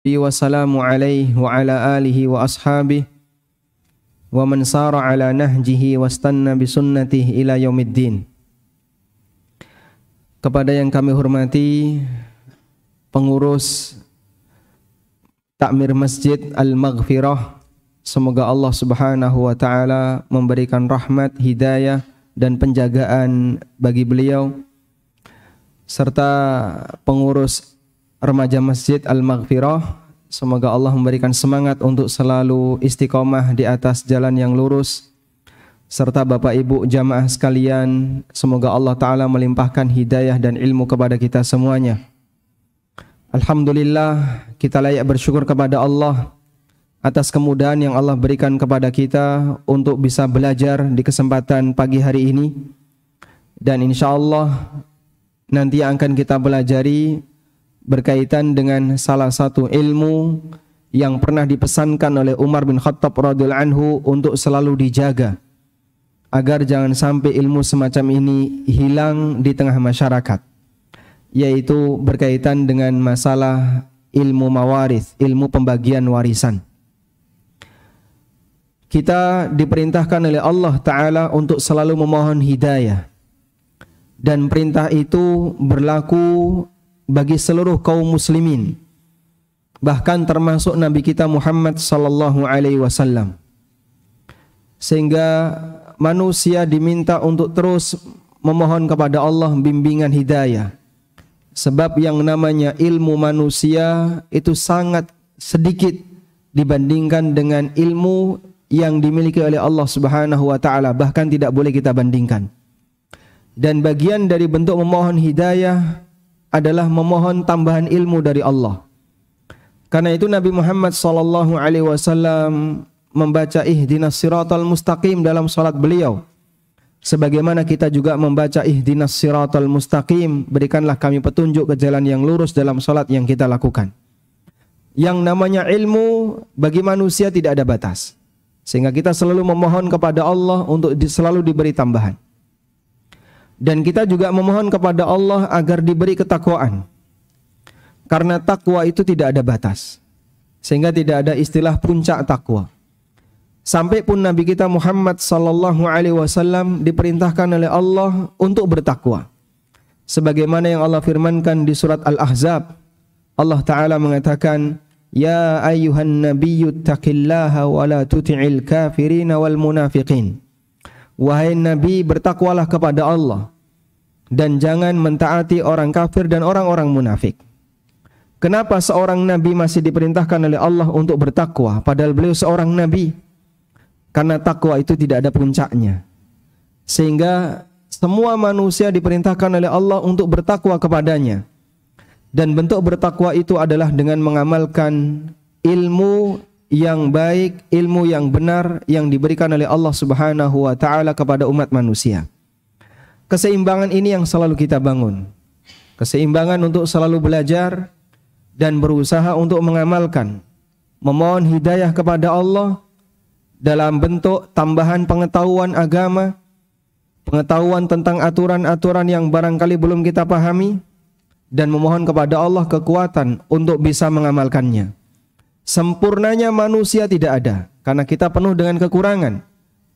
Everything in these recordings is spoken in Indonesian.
wassalamu alaihi wa ala alihi wa ashabihi wa man sara ala nahjihi wastanna bisunnatihi ila yaumiddin. Kepada yang kami hormati pengurus Takmir Masjid Al-Maghfirah, semoga Allah Subhanahu wa taala memberikan rahmat, hidayah dan penjagaan bagi beliau, serta pengurus remaja Masjid Al-Maghfirah, semoga Allah memberikan semangat untuk selalu istiqomah di atas jalan yang lurus, serta Bapak Ibu jamaah sekalian, semoga Allah Ta'ala melimpahkan hidayah dan ilmu kepada kita semuanya. Alhamdulillah, kita layak bersyukur kepada Allah atas kemudahan yang Allah berikan kepada kita untuk bisa belajar di kesempatan pagi hari ini. Dan insya Allah nanti yang akan kita pelajari berkaitan dengan salah satu ilmu yang pernah dipesankan oleh Umar bin Khattab radhiyallahu anhu untuk selalu dijaga agar jangan sampai ilmu semacam ini hilang di tengah masyarakat, yaitu berkaitan dengan masalah ilmu mawarith, ilmu pembagian warisan. Kita diperintahkan oleh Allah Ta'ala untuk selalu memohon hidayah, dan perintah itu berlaku bagi seluruh kaum muslimin, bahkan termasuk Nabi kita Muhammad sallallahu alaihi wasallam. Sehingga manusia diminta untuk terus memohon kepada Allah bimbingan hidayah. Sebab yang namanya ilmu manusia itu sangat sedikit dibandingkan dengan ilmu yang dimiliki oleh Allah Subhanahu wa taala, bahkan tidak boleh kita bandingkan. Dan bagian dari bentuk memohon hidayah adalah memohon tambahan ilmu dari Allah. Karena itu Nabi Muhammad sallallahu alaihi wasallam membaca ihdinas siratal mustaqim dalam salat beliau. Sebagaimana kita juga membaca ihdinas siratal mustaqim, berikanlah kami petunjuk ke jalan yang lurus dalam salat yang kita lakukan. Yang namanya ilmu bagi manusia tidak ada batas, sehingga kita selalu memohon kepada Allah untuk selalu diberi tambahan. Dan kita juga memohon kepada Allah agar diberi ketakwaan, karena takwa itu tidak ada batas, sehingga tidak ada istilah puncak takwa. Sampai pun Nabi kita Muhammad sallallahu alaihi wasallam diperintahkan oleh Allah untuk bertakwa. Sebagaimana yang Allah firmankan di surat Al-Ahzab, Allah Ta'ala mengatakan, "Ya ayyuhan nabiyyu taqillaha wa la tuti'il kafirina wal munafiqin." Wahai Nabi, bertakwalah kepada Allah dan jangan mentaati orang kafir dan orang-orang munafik. Kenapa seorang Nabi masih diperintahkan oleh Allah untuk bertakwa padahal beliau seorang Nabi? Karena takwa itu tidak ada puncaknya, sehingga semua manusia diperintahkan oleh Allah untuk bertakwa kepadanya. Dan bentuk bertakwa itu adalah dengan mengamalkan ilmu yang baik, ilmu yang benar yang diberikan oleh Allah Subhanahu wa taala kepada umat manusia. Keseimbangan ini yang selalu kita bangun. Keseimbangan untuk selalu belajar dan berusaha untuk mengamalkan, memohon hidayah kepada Allah dalam bentuk tambahan pengetahuan agama, pengetahuan tentang aturan-aturan yang barangkali belum kita pahami, dan memohon kepada Allah kekuatan untuk bisa mengamalkannya. Sempurnanya manusia tidak ada, karena kita penuh dengan kekurangan,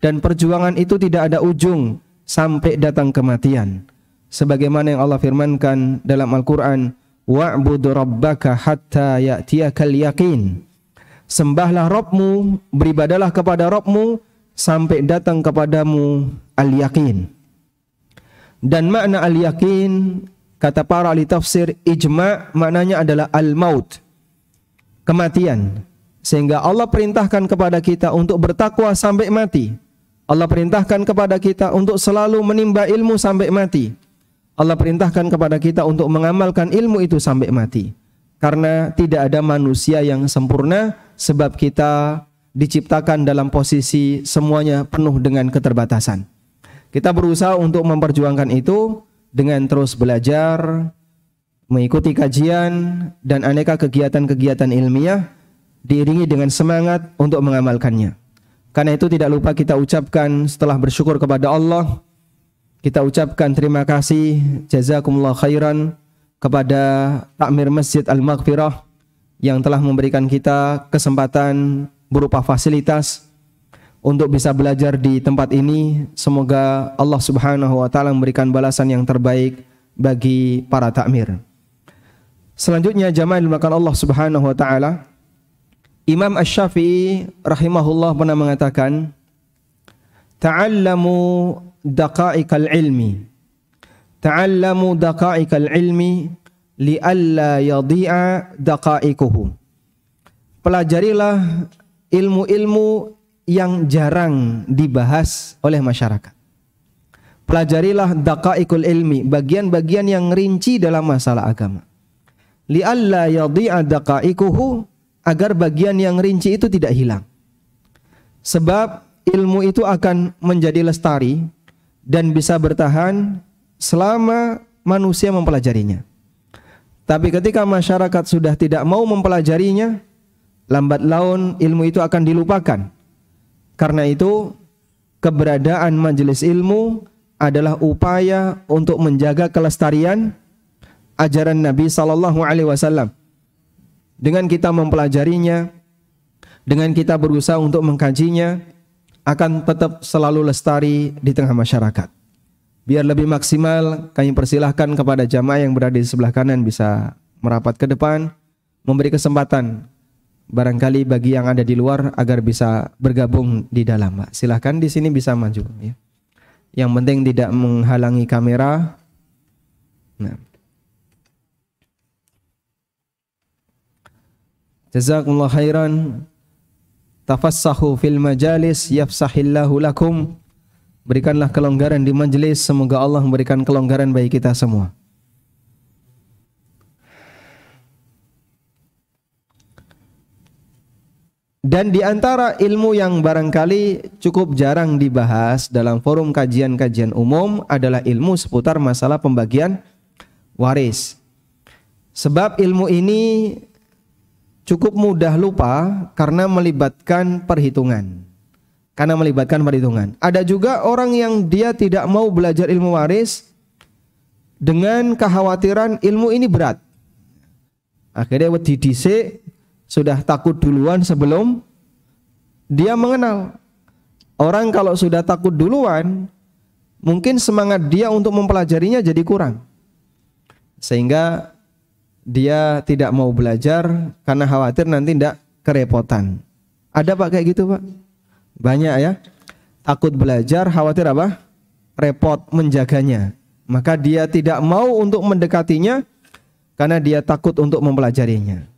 dan perjuangan itu tidak ada ujung sampai datang kematian. Sebagaimana yang Allah firmankan dalam Al-Quran, "Wa'bud rabbaka hatta ya'tiyakal yaqin." Sembahlah Rabbmu, beribadalah kepada Rabbmu sampai datang kepadamu al-yaqin. Dan makna al-yaqin, kata para ahli tafsir ijma', maknanya adalah al-maut, kematian. Sehingga Allah perintahkan kepada kita untuk bertakwa sampai mati. Allah perintahkan kepada kita untuk selalu menimba ilmu sampai mati. Allah perintahkan kepada kita untuk mengamalkan ilmu itu sampai mati. Karena tidak ada manusia yang sempurna, sebab kita diciptakan dalam posisi semuanya penuh dengan keterbatasan. Kita berusaha untuk memperjuangkan itu dengan terus belajar, mengikuti kajian, dan aneka kegiatan-kegiatan ilmiah, diiringi dengan semangat untuk mengamalkannya. Karena itu tidak lupa kita ucapkan setelah bersyukur kepada Allah, kita ucapkan terima kasih, jazakumullah khairan, kepada Takmir Masjid Al-Maghfirah yang telah memberikan kita kesempatan berupa fasilitas untuk bisa belajar di tempat ini. Semoga Allah Subhanahu wa taala memberikan balasan yang terbaik bagi para takmir. Selanjutnya jamaah dimuliakan Allah Subhanahu wa taala, Imam Asy-Syafi'i rahimahullah pernah mengatakan, ta'allamu daqa'iqal ilmi. Ta'allamu daqa'iqal ilmi li'alla yadhi'a daqa'iquhu. Pelajarilah ilmu-ilmu yang jarang dibahas oleh masyarakat. Pelajarilah daqa'iqul ilmi, bagian-bagian yang rinci dalam masalah agama. Li'alla yadhi'a daqa'iquhu, agar bagian yang rinci itu tidak hilang. Sebab ilmu itu akan menjadi lestari dan bisa bertahan selama manusia mempelajarinya. Tapi ketika masyarakat sudah tidak mau mempelajarinya, lambat laun ilmu itu akan dilupakan. Karena itu, keberadaan majelis ilmu adalah upaya untuk menjaga kelestarian ajaran Nabi sallallahu alaihi wasallam. Dengan kita mempelajarinya, dengan kita berusaha untuk mengkajinya, akan tetap selalu lestari di tengah masyarakat. Biar lebih maksimal, kami persilahkan kepada jamaah yang berada di sebelah kanan bisa merapat ke depan, memberi kesempatan barangkali bagi yang ada di luar agar bisa bergabung di dalam. Pak, silahkan di sini bisa maju. Ya. Yang penting tidak menghalangi kamera. Nah. Jazakumullah khairan. Tafassahu fil majalis yafsahillahu lakum. Berikanlah kelonggaran di majelis, semoga Allah memberikan kelonggaran bagi kita semua. Dan di antara ilmu yang barangkali cukup jarang dibahas dalam forum kajian-kajian umum adalah ilmu seputar masalah pembagian waris. Sebab ilmu ini cukup mudah lupa karena melibatkan perhitungan. Ada juga orang yang dia tidak mau belajar ilmu waris dengan kekhawatiran ilmu ini berat. Akhirnya wedi dhisik, sudah takut duluan sebelum dia mengenal. Orang kalau sudah takut duluan, mungkin semangat dia untuk mempelajarinya jadi kurang. Sehingga dia tidak mau belajar karena khawatir nanti tidak kerepotan. Ada Pak kayak gitu Pak? Banyak ya. Takut belajar, khawatir apa? Repot menjaganya. Maka dia tidak mau untuk mendekatinya karena dia takut untuk mempelajarinya.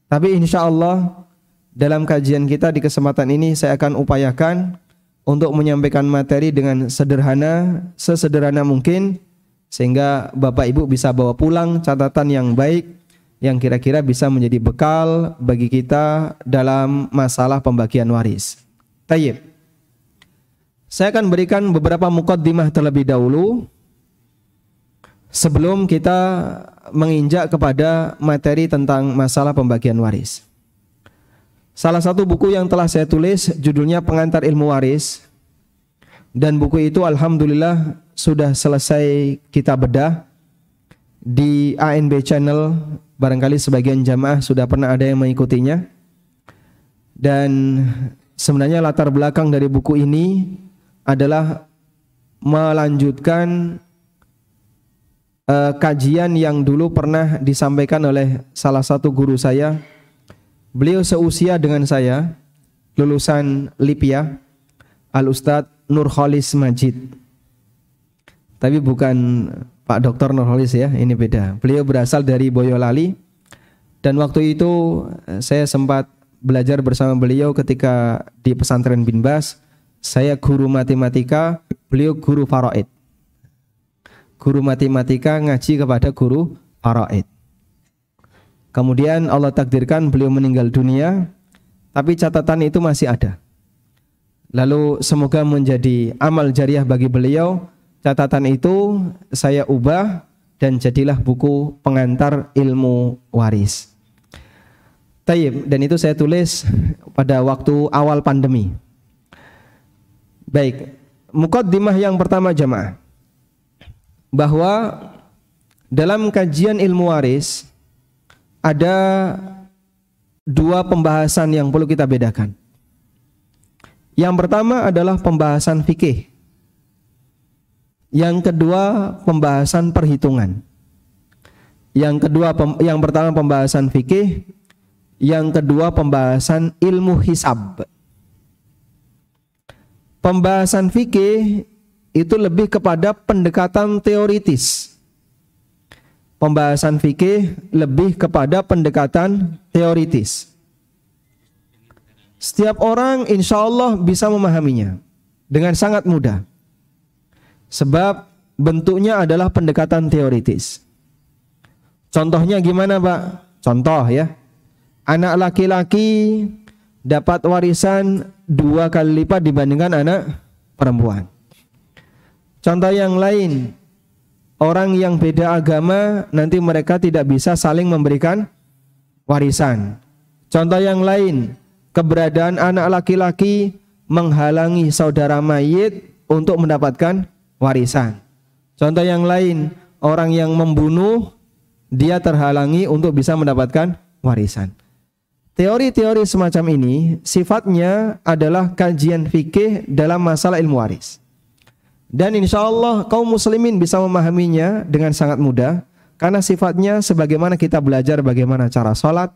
Tapi insya Allah dalam kajian kita di kesempatan ini saya akan upayakan untuk menyampaikan materi dengan sesederhana mungkin, sehingga Bapak Ibu bisa bawa pulang catatan yang baik yang kira-kira bisa menjadi bekal bagi kita dalam masalah pembagian waris. Tayyib. Saya akan berikan beberapa muqaddimah terlebih dahulu sebelum kita menginjak kepada materi tentang masalah pembagian waris. Salah satu buku yang telah saya tulis judulnya Pengantar Ilmu Waris, dan buku itu alhamdulillah sudah selesai kita bedah di ANB Channel. Barangkali sebagian jamaah sudah pernah ada yang mengikutinya. Dan sebenarnya latar belakang dari buku ini adalah melanjutkan kajian yang dulu pernah disampaikan oleh salah satu guru saya. Beliau seusia dengan saya, lulusan Lipia, Al-Ustadz Nurholis Majid. Tapi bukan Pak Dr. Nurholis ya, ini beda. Beliau berasal dari Boyolali, dan waktu itu saya sempat belajar bersama beliau ketika di pesantren Bin Bas. Saya guru matematika, beliau guru faraid. Guru matematika ngaji kepada guru faraid. Kemudian Allah takdirkan beliau meninggal dunia, tapi catatan itu masih ada. Lalu semoga menjadi amal jariah bagi beliau. Catatan itu saya ubah dan jadilah buku Pengantar Ilmu Waris. Tayyib, dan itu saya tulis pada waktu awal pandemi. Baik, muqaddimah yang pertama jamaah, bahwa dalam kajian ilmu waris ada dua pembahasan yang perlu kita bedakan. Yang pertama adalah pembahasan fikih. Yang kedua pembahasan perhitungan. Yang pertama pembahasan fikih, yang kedua pembahasan ilmu hisab. Pembahasan fikih itu lebih kepada pendekatan teoritis. Pembahasan fikih lebih kepada pendekatan teoritis. Setiap orang insya Allah bisa memahaminya dengan sangat mudah. Sebab bentuknya adalah pendekatan teoritis. Contohnya gimana Pak? Contoh ya. Anak laki-laki dapat warisan 2 kali lipat dibandingkan anak perempuan. Contoh yang lain, orang yang beda agama nanti mereka tidak bisa saling memberikan warisan. Contoh yang lain, keberadaan anak laki-laki menghalangi saudara mayit untuk mendapatkan warisan. Contoh yang lain, orang yang membunuh dia terhalangi untuk bisa mendapatkan warisan. Teori-teori semacam ini sifatnya adalah kajian fikih dalam masalah ilmu waris. Dan insya Allah kaum muslimin bisa memahaminya dengan sangat mudah. Karena sifatnya sebagaimana kita belajar bagaimana cara sholat,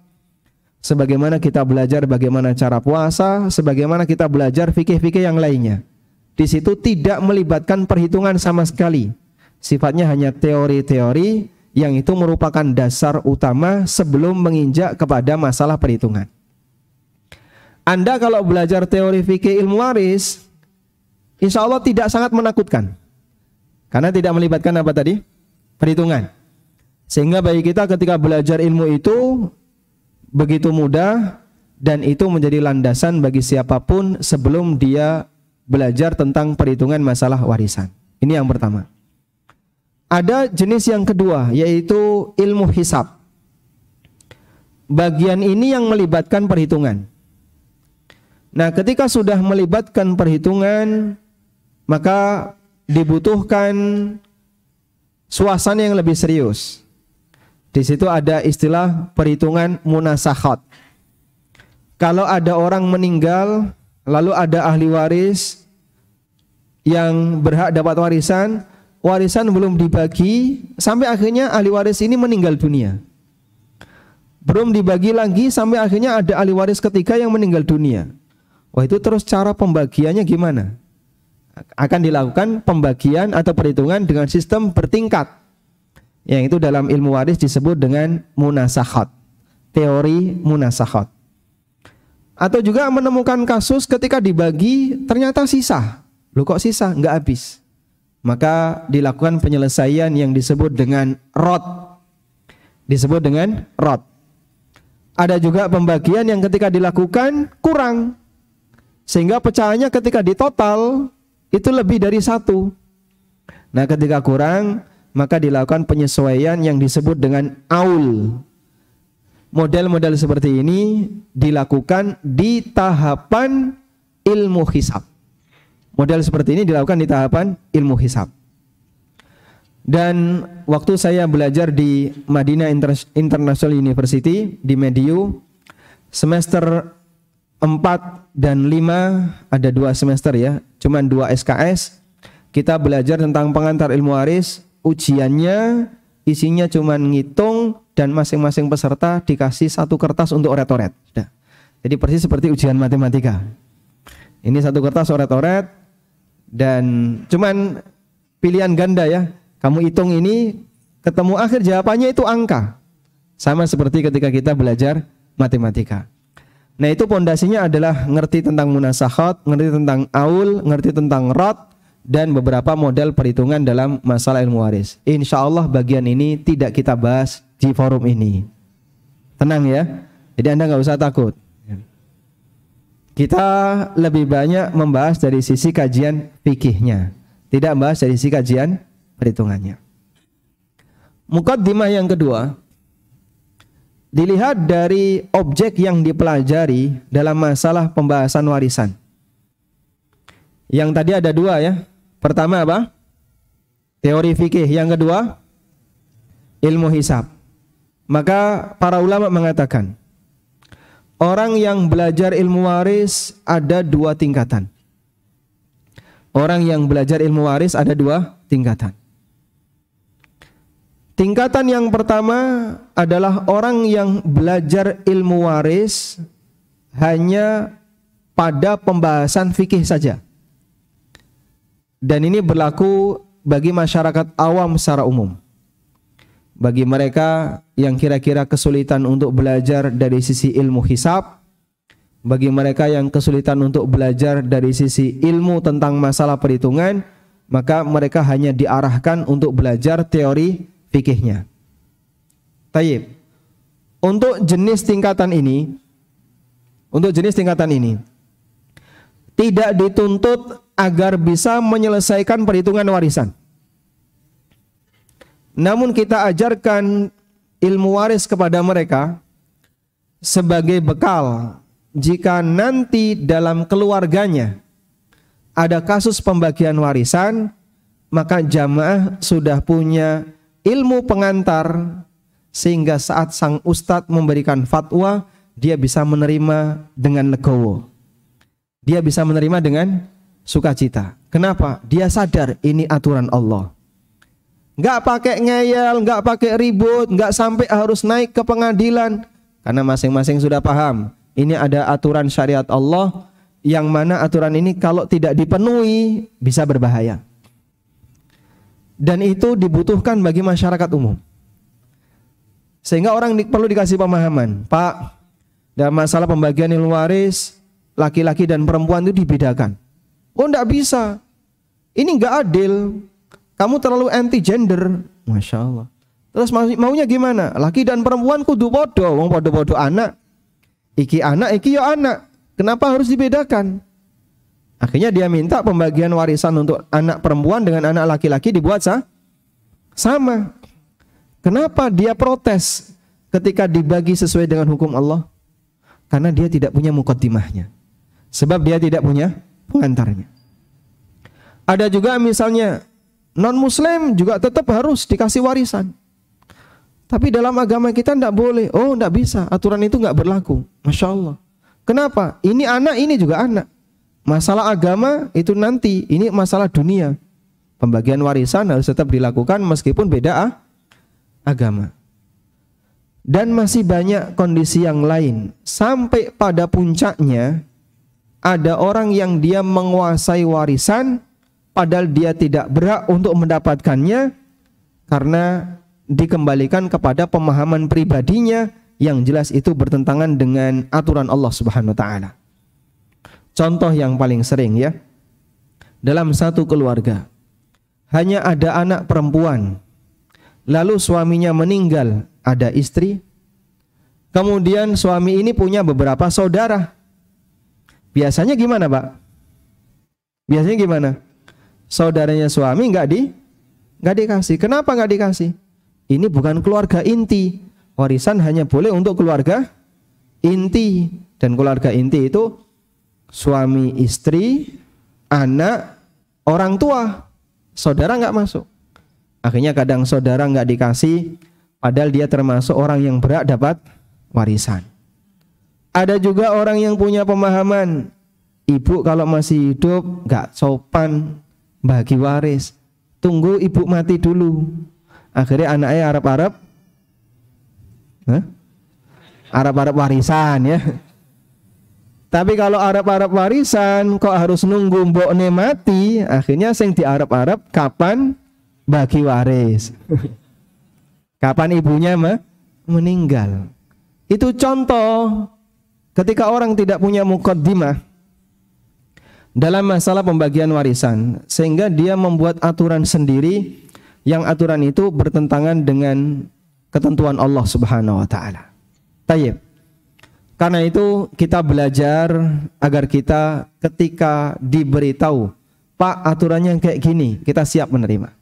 sebagaimana kita belajar bagaimana cara puasa, sebagaimana kita belajar fikih-fikih yang lainnya. Di situ tidak melibatkan perhitungan sama sekali. Sifatnya hanya teori-teori yang itu merupakan dasar utama sebelum menginjak kepada masalah perhitungan. Anda kalau belajar teori fikih ilmu waris, insya Allah tidak sangat menakutkan. Karena tidak melibatkan apa tadi? Perhitungan. Sehingga bagi kita ketika belajar ilmu itu begitu mudah dan itu menjadi landasan bagi siapapun sebelum dia belajar tentang perhitungan masalah warisan. Ini yang pertama. Ada jenis yang kedua yaitu ilmu hisab. Bagian ini yang melibatkan perhitungan. Nah, ketika sudah melibatkan perhitungan, maka dibutuhkan suasana yang lebih serius. Di situ ada istilah perhitungan munasakhat. Kalau ada orang meninggal, lalu ada ahli waris yang berhak dapat warisan, warisan belum dibagi sampai akhirnya ahli waris ini meninggal dunia. Belum dibagi lagi sampai akhirnya ada ahli waris ketiga yang meninggal dunia. Wah, itu terus cara pembagiannya gimana? Akan dilakukan pembagian atau perhitungan dengan sistem bertingkat. Yang itu dalam ilmu waris disebut dengan munasakhat. Teori munasakhat. Atau juga menemukan kasus ketika dibagi ternyata sisa. Loh kok sisa? Enggak habis. Maka dilakukan penyelesaian yang disebut dengan rot. Disebut dengan rot. Ada juga pembagian yang ketika dilakukan kurang. Sehingga pecahannya ketika ditotal itu lebih dari 1. Nah, ketika kurang maka dilakukan penyesuaian yang disebut dengan aul. Model-model seperti ini dilakukan di tahapan ilmu hisab. Model seperti ini dilakukan di tahapan ilmu hisab. Dan waktu saya belajar di Madinah International University di Mediu, semester 4 dan 5 ada 2 semester ya, cuman 2 SKS. Kita belajar tentang pengantar ilmu waris. Ujiannya isinya cuman ngitung dan masing-masing peserta dikasih 1 kertas untuk oret-oret. Jadi persis seperti ujian matematika. Ini 1 kertas oret-oret dan cuman pilihan ganda ya. Kamu hitung ini ketemu akhir jawabannya itu angka. Sama seperti ketika kita belajar matematika. Nah, itu pondasinya adalah ngerti tentang munasakhat, ngerti tentang aul, ngerti tentang rot, dan beberapa model perhitungan dalam masalah ilmu waris. Insya Allah bagian ini tidak kita bahas di forum ini. Tenang ya. Jadi Anda nggak usah takut. Kita lebih banyak membahas dari sisi kajian fikihnya, tidak membahas dari sisi kajian perhitungannya. Muqaddimah yang kedua, dilihat dari objek yang dipelajari dalam masalah pembahasan warisan. Yang tadi ada 2 ya. Pertama apa? Teori fikih. Yang kedua, ilmu hisab. Maka para ulama mengatakan orang yang belajar ilmu waris ada dua tingkatan. Orang yang belajar ilmu waris ada dua tingkatan. Tingkatan yang pertama adalah orang yang belajar ilmu waris hanya pada pembahasan fikih saja. Dan ini berlaku bagi masyarakat awam secara umum. Bagi mereka yang kira-kira kesulitan untuk belajar dari sisi ilmu hisab, bagi mereka yang kesulitan untuk belajar dari sisi ilmu tentang masalah perhitungan, maka mereka hanya diarahkan untuk belajar teori fikihnya. Tayyib. Untuk jenis tingkatan ini, tidak dituntut agar bisa menyelesaikan perhitungan warisan. Namun kita ajarkan ilmu waris kepada mereka sebagai bekal jika nanti dalam keluarganya ada kasus pembagian warisan, maka jamaah sudah punya ilmu pengantar sehingga saat sang ustadz memberikan fatwa, dia bisa menerima dengan legowo. Dia bisa menerima dengan sukacita. Kenapa? Dia sadar ini aturan Allah. Enggak pakai ngeyel, enggak pakai ribut, enggak sampai harus naik ke pengadilan. Karena masing-masing sudah paham. Ini ada aturan syariat Allah, yang mana aturan ini kalau tidak dipenuhi bisa berbahaya. Dan itu dibutuhkan bagi masyarakat umum. Sehingga orang perlu dikasih pemahaman. Pak, dalam masalah pembagian ilmu waris, laki-laki dan perempuan itu dibedakan. Oh, enggak bisa. Ini enggak adil. Kamu terlalu anti gender. Masya Allah. Terus maunya gimana? Laki dan perempuan kudu podo. Wong podo-podo anak. Iki anak, iki yo anak. Kenapa harus dibedakan? Akhirnya dia minta pembagian warisan untuk anak perempuan dengan anak laki-laki dibuat sama. Kenapa dia protes ketika dibagi sesuai dengan hukum Allah? Karena dia tidak punya muqaddimahnya. Sebab dia tidak punya pengantarnya. Ada juga misalnya non-muslim juga tetap harus dikasih warisan. Tapi dalam agama kita tidak boleh. Oh, tidak bisa. Aturan itu nggak berlaku. Masya Allah. Kenapa? Ini anak, ini juga anak. Masalah agama itu nanti. Ini masalah dunia. Pembagian warisan harus tetap dilakukan meskipun beda agama. Dan masih banyak kondisi yang lain. Sampai pada puncaknya ada orang yang dia menguasai warisan padahal dia tidak berhak untuk mendapatkannya karena dikembalikan kepada pemahaman pribadinya yang jelas itu bertentangan dengan aturan Allah Subhanahu wa taala. Contoh yang paling sering ya. Dalam satu keluarga hanya ada anak perempuan. Lalu suaminya meninggal, ada istri. Kemudian suami ini punya beberapa saudara. Biasanya gimana, Pak? Biasanya gimana? Saudaranya suami nggak dikasih. Kenapa nggak dikasih? Ini bukan keluarga inti. Warisan hanya boleh untuk keluarga inti. Dan keluarga inti itu suami, istri, anak, orang tua. Saudara nggak masuk. Akhirnya kadang saudara nggak dikasih, padahal dia termasuk orang yang berhak dapat warisan. Ada juga orang yang punya pemahaman, ibu kalau masih hidup nggak sopan bagi waris, tunggu ibu mati dulu. Akhirnya anaknya Arab-Arab warisan ya. Tapi kalau Arab-Arab warisan kok harus nunggu mbokne mati, akhirnya sing di Arab-Arab kapan bagi waris. Kapan ibunya meninggal. Itu contoh ketika orang tidak punya muqaddimah dalam masalah pembagian warisan, sehingga dia membuat aturan sendiri yang aturan itu bertentangan dengan ketentuan Allah Subhanahu wa taala. Tayyib. Karena itu kita belajar agar kita ketika diberitahu, Pak aturannya kayak gini, kita siap menerima.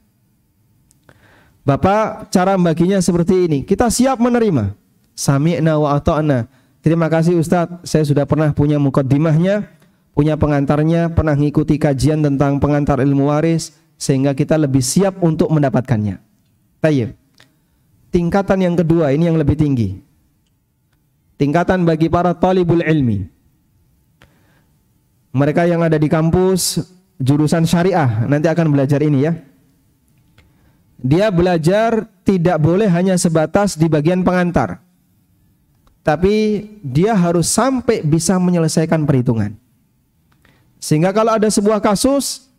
Bapak cara baginya seperti ini, kita siap menerima. Sami'na wa ata'na. Terima kasih Ustadz, saya sudah pernah punya muqaddimahnya, punya pengantarnya, pernah mengikuti kajian tentang pengantar ilmu waris, sehingga kita lebih siap untuk mendapatkannya. Tayyib. Tingkatan yang kedua ini yang lebih tinggi. tingkatan bagi para talibul ilmi. Mereka yang ada di kampus jurusan syariah nanti akan belajar ini ya. Dia belajar tidak boleh hanya sebatas di bagian pengantar, tapi dia harus sampai bisa menyelesaikan perhitungan. Sehingga kalau ada sebuah kasus,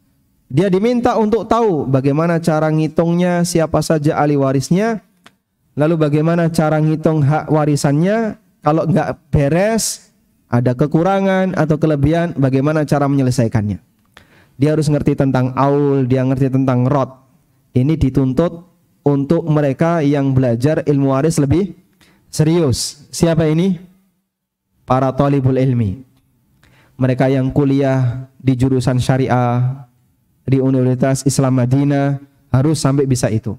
dia diminta untuk tahu bagaimana cara ngitungnya, siapa saja ahli warisnya, lalu bagaimana cara ngitung hak warisannya, kalau nggak beres, ada kekurangan atau kelebihan, bagaimana cara menyelesaikannya. Dia harus ngerti tentang aul, dia ngerti tentang rod. Ini dituntut untuk mereka yang belajar ilmu waris lebih serius. Siapa ini? Para talibul ilmi. Mereka yang kuliah di jurusan syariah di Universitas Islam Madinah harus sampai bisa itu.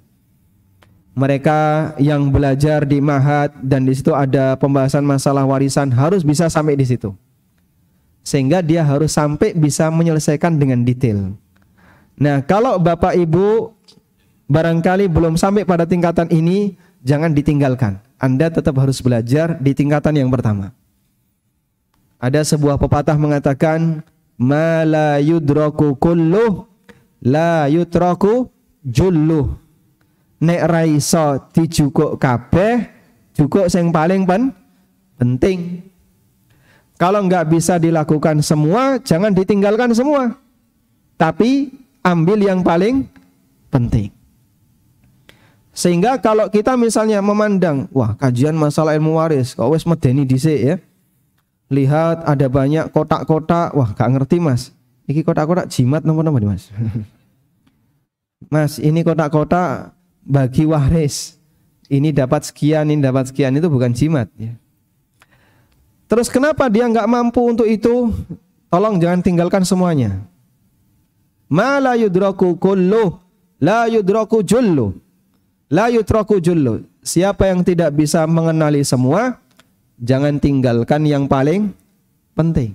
Mereka yang belajar di Ma'had dan di situ ada pembahasan masalah warisan harus bisa sampai di situ. Sehingga dia harus sampai bisa menyelesaikan dengan detail. Nah, kalau Bapak Ibu barangkali belum sampai pada tingkatan ini, jangan ditinggalkan. Anda tetap harus belajar di tingkatan yang pertama. Ada sebuah pepatah mengatakan, ma la yudraku kulluh la yutraku julluh. Nek ra iso dijukuk kabeh, jukuk sing paling penting. Kalau nggak bisa dilakukan semua, jangan ditinggalkan semua. Tapi ambil yang paling penting. Sehingga kalau kita misalnya memandang, wah kajian masalah ilmu waris, kok wis medeni dhisik ya. Lihat ada banyak kotak-kotak, wah gak ngerti mas. Iki kotak-kotak jimat nomor-nomor mas. Mas, ini kotak-kotak bagi waris, ini dapat sekian, ini dapat sekian, itu bukan jimat ya. Terus kenapa dia nggak mampu untuk itu? Tolong jangan tinggalkan semuanya. Ma la yudraku kulluh la yudraku jullu. La yutraku jullu. Siapa yang tidak bisa mengenali semua, jangan tinggalkan yang paling penting.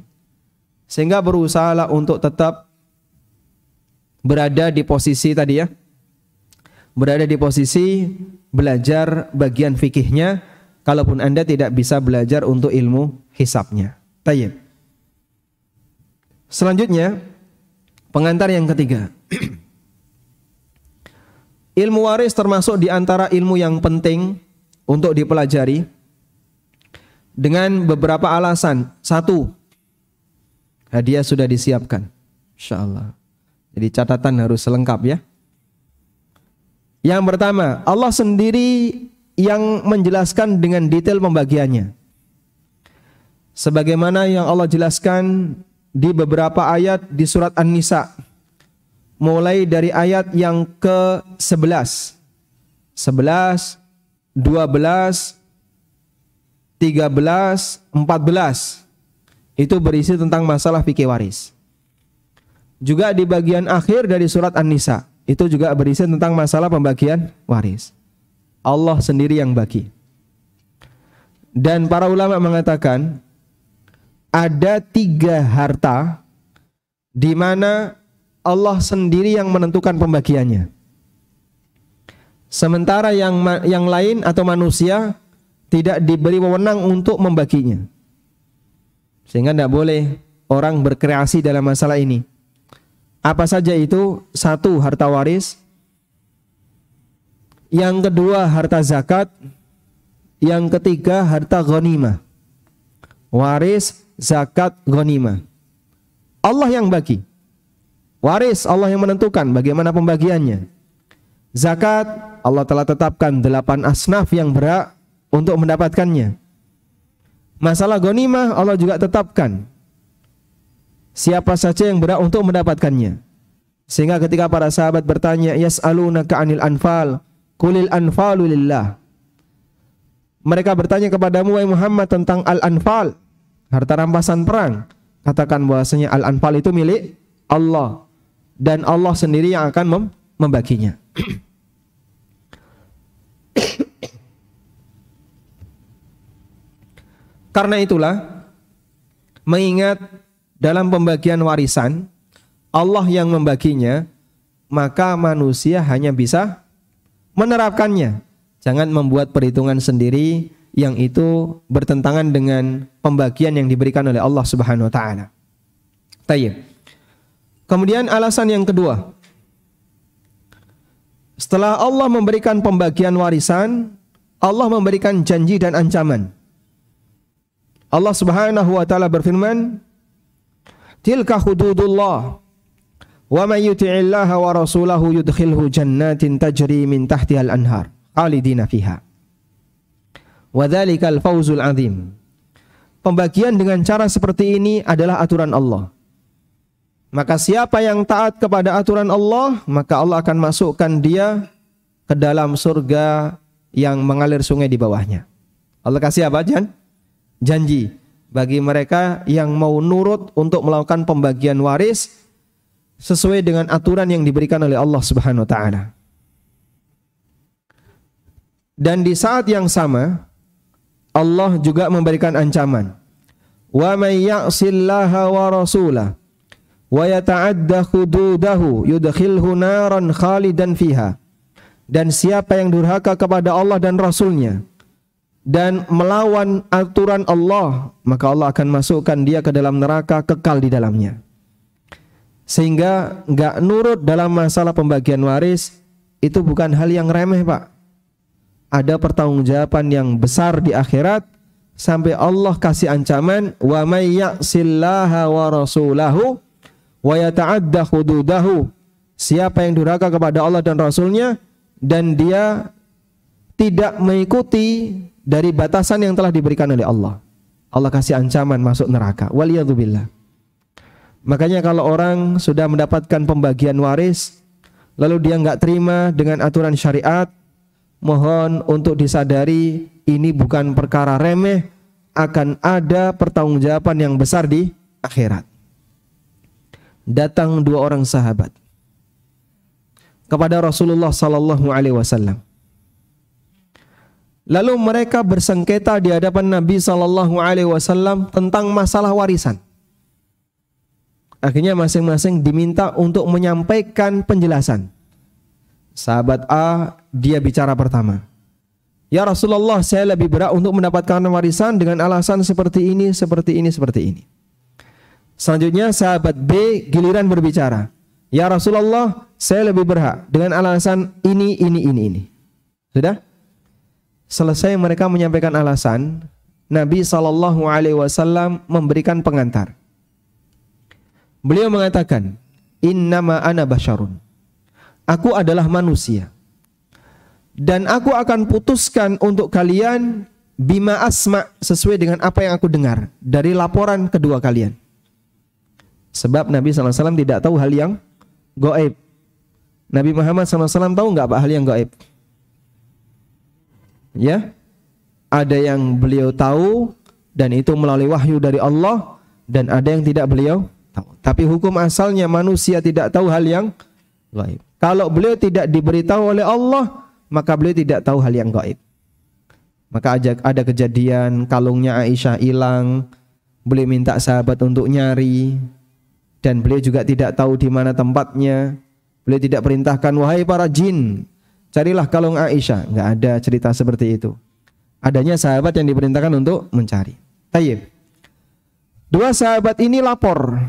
Sehingga berusahalah untuk tetap berada di posisi tadi ya. Berada di posisi belajar bagian fikihnya, kalaupun Anda tidak bisa belajar untuk ilmu hisabnya. Tayyib. Selanjutnya, pengantar yang ketiga. Ilmu waris termasuk di antara ilmu yang penting untuk dipelajari dengan beberapa alasan. Satu, hadiah sudah disiapkan. Insyaallah. Jadi catatan harus lengkap ya. Yang pertama, Allah sendiri yang menjelaskan dengan detail pembagiannya. Sebagaimana yang Allah jelaskan di beberapa ayat di surat An-Nisa. Mulai dari ayat yang ke-11, 11, 12, 13, 14. Itu berisi tentang masalah fikih waris. Juga di bagian akhir dari surat An-Nisa, itu juga berisi tentang masalah pembagian waris. Allah sendiri yang bagi. Dan para ulama mengatakan ada 3 harta di mana Allah sendiri yang menentukan pembagiannya. Sementara yang lain atau manusia tidak diberi wewenang untuk membaginya. Sehingga tidak boleh orang berkreasi dalam masalah ini. Apa saja itu? 1, harta waris. Yang kedua, harta zakat. Yang ketiga, harta ghanimah. Waris, zakat, ghanimah. Allah yang bagi. Waris, Allah yang menentukan bagaimana pembagiannya. Zakat, Allah telah tetapkan 8 asnaf yang berhak untuk mendapatkannya. Masalah ghanimah, Allah juga tetapkan siapa saja yang berhak untuk mendapatkannya. Sehingga ketika para sahabat bertanya, yas'alunaka 'anil anfal, qulil anfalu lillah. Mereka bertanya kepadamu wahai Muhammad tentang al-anfal, harta rampasan perang. Katakan bahwasanya al-anfal itu milik Allah dan Allah sendiri yang akan membaginya. Karena itulah, mengingat dalam pembagian warisan Allah yang membaginya, maka manusia hanya bisa menerapkannya. Jangan membuat perhitungan sendiri yang itu bertentangan dengan pembagian yang diberikan oleh Allah Subhanahu wa taala. Tayyib. Kemudian alasan yang kedua, setelah Allah memberikan pembagian warisan, Allah memberikan janji dan ancaman. Allah Subhanahu wa taala berfirman, "Tilka hududullah, wa may yuti'illaha wa rasulahu yudkhilhu jannatin tajri min tahtihal anhar, khalidina fiha. Wa dzalikal fawzul 'adzim." Pembagian dengan cara seperti ini adalah aturan Allah. Maka siapa yang taat kepada aturan Allah, maka Allah akan masukkan dia ke dalam surga yang mengalir sungai di bawahnya. Allah kasih apa, janji bagi mereka yang mau nurut untuk melakukan pembagian waris sesuai dengan aturan yang diberikan oleh Allah Subhanahu wa taala. Dan di saat yang sama Allah juga memberikan ancaman. Wa may ya'sillaha wa rasulahu wa yata'adda hududahu yudkhilhu naran khalidan fiha. Dan siapa yang durhaka kepada Allah dan Rasulnya dan melawan aturan Allah, maka Allah akan masukkan dia ke dalam neraka, kekal di dalamnya. Sehingga enggak nurut dalam masalah pembagian waris itu bukan hal yang remeh, Pak. Ada pertanggungjawaban yang besar di akhirat, sampai Allah kasih ancaman, wa may ya'sillaha wa rasulahu wa yata'adda hududahu. Siapa yang durhaka kepada Allah dan Rasulnya dan dia tidak mengikuti dari batasan yang telah diberikan oleh Allah, Allah kasih ancaman masuk neraka. Waliyadzubillah. Makanya kalau orang sudah mendapatkan pembagian waris lalu dia enggak terima dengan aturan syariat, mohon untuk disadari ini bukan perkara remeh, akan ada pertanggungjawaban yang besar di akhirat. Datang dua orang sahabat kepada Rasulullah sallallahu alaihi wasallam. Lalu mereka bersengketa di hadapan Nabi sallallahu alaihi wasallam tentang masalah warisan. Akhirnya masing-masing diminta untuk menyampaikan penjelasan. Sahabat A, dia bicara pertama. Ya Rasulullah, saya lebih berhak untuk mendapatkan warisan dengan alasan seperti ini, seperti ini, seperti ini. Selanjutnya sahabat B giliran berbicara. Ya Rasulullah, saya lebih berhak dengan alasan ini. Sudah? Selesai mereka menyampaikan alasan, Nabi SAW memberikan pengantar. Beliau mengatakan, Innama ana basyarun. Aku adalah manusia. Dan aku akan putuskan untuk kalian bima asma, sesuai dengan apa yang aku dengar dari laporan kedua kalian. Sebab Nabi SAW tidak tahu hal yang gaib. Nabi Muhammad SAW tahu nggak Pak hal yang gaib? Ya, ada yang beliau tahu dan itu melalui wahyu dari Allah, dan ada yang tidak beliau tahu. Tapi hukum asalnya manusia tidak tahu hal yang gaib. Kalau beliau tidak diberitahu oleh Allah, maka beliau tidak tahu hal yang gaib. Maka ada kejadian kalungnya Aisyah hilang, beliau minta sahabat untuk nyari, dan beliau juga tidak tahu di mana tempatnya. Beliau tidak perintahkan, wahai para jin, carilah kalung Aisyah. Enggak ada cerita seperti itu. Adanya sahabat yang diperintahkan untuk mencari. Tayyib. Dua sahabat ini lapor.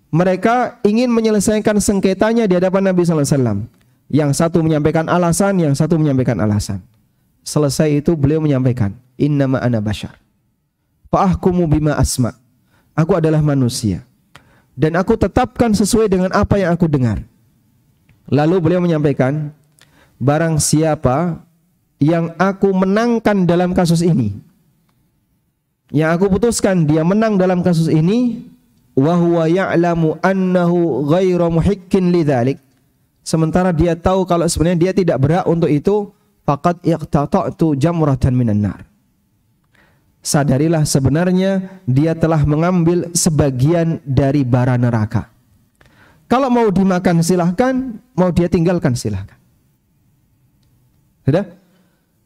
Mereka ingin menyelesaikan sengketanya di hadapan Nabi SAW. Yang satu menyampaikan alasan, yang satu menyampaikan alasan. Selesai itu beliau menyampaikan, Innama ana basyar. Fa'ahkumu bima asma. Aku adalah manusia. Dan aku tetapkan sesuai dengan apa yang aku dengar. Lalu beliau menyampaikan, barang siapa yang aku menangkan dalam kasus ini, yang aku putuskan dia menang dalam kasus ini, wa huwa ya'lamu annahu ghairu muhikkin lidzalik, sementara dia tahu kalau sebenarnya dia tidak berhak untuk itu, faqad iqtata'tu jamratan minan nar. Sadarilah sebenarnya dia telah mengambil sebagian dari bara neraka. Kalau mau dimakan silahkan, mau dia tinggalkan silahkan. Sudah?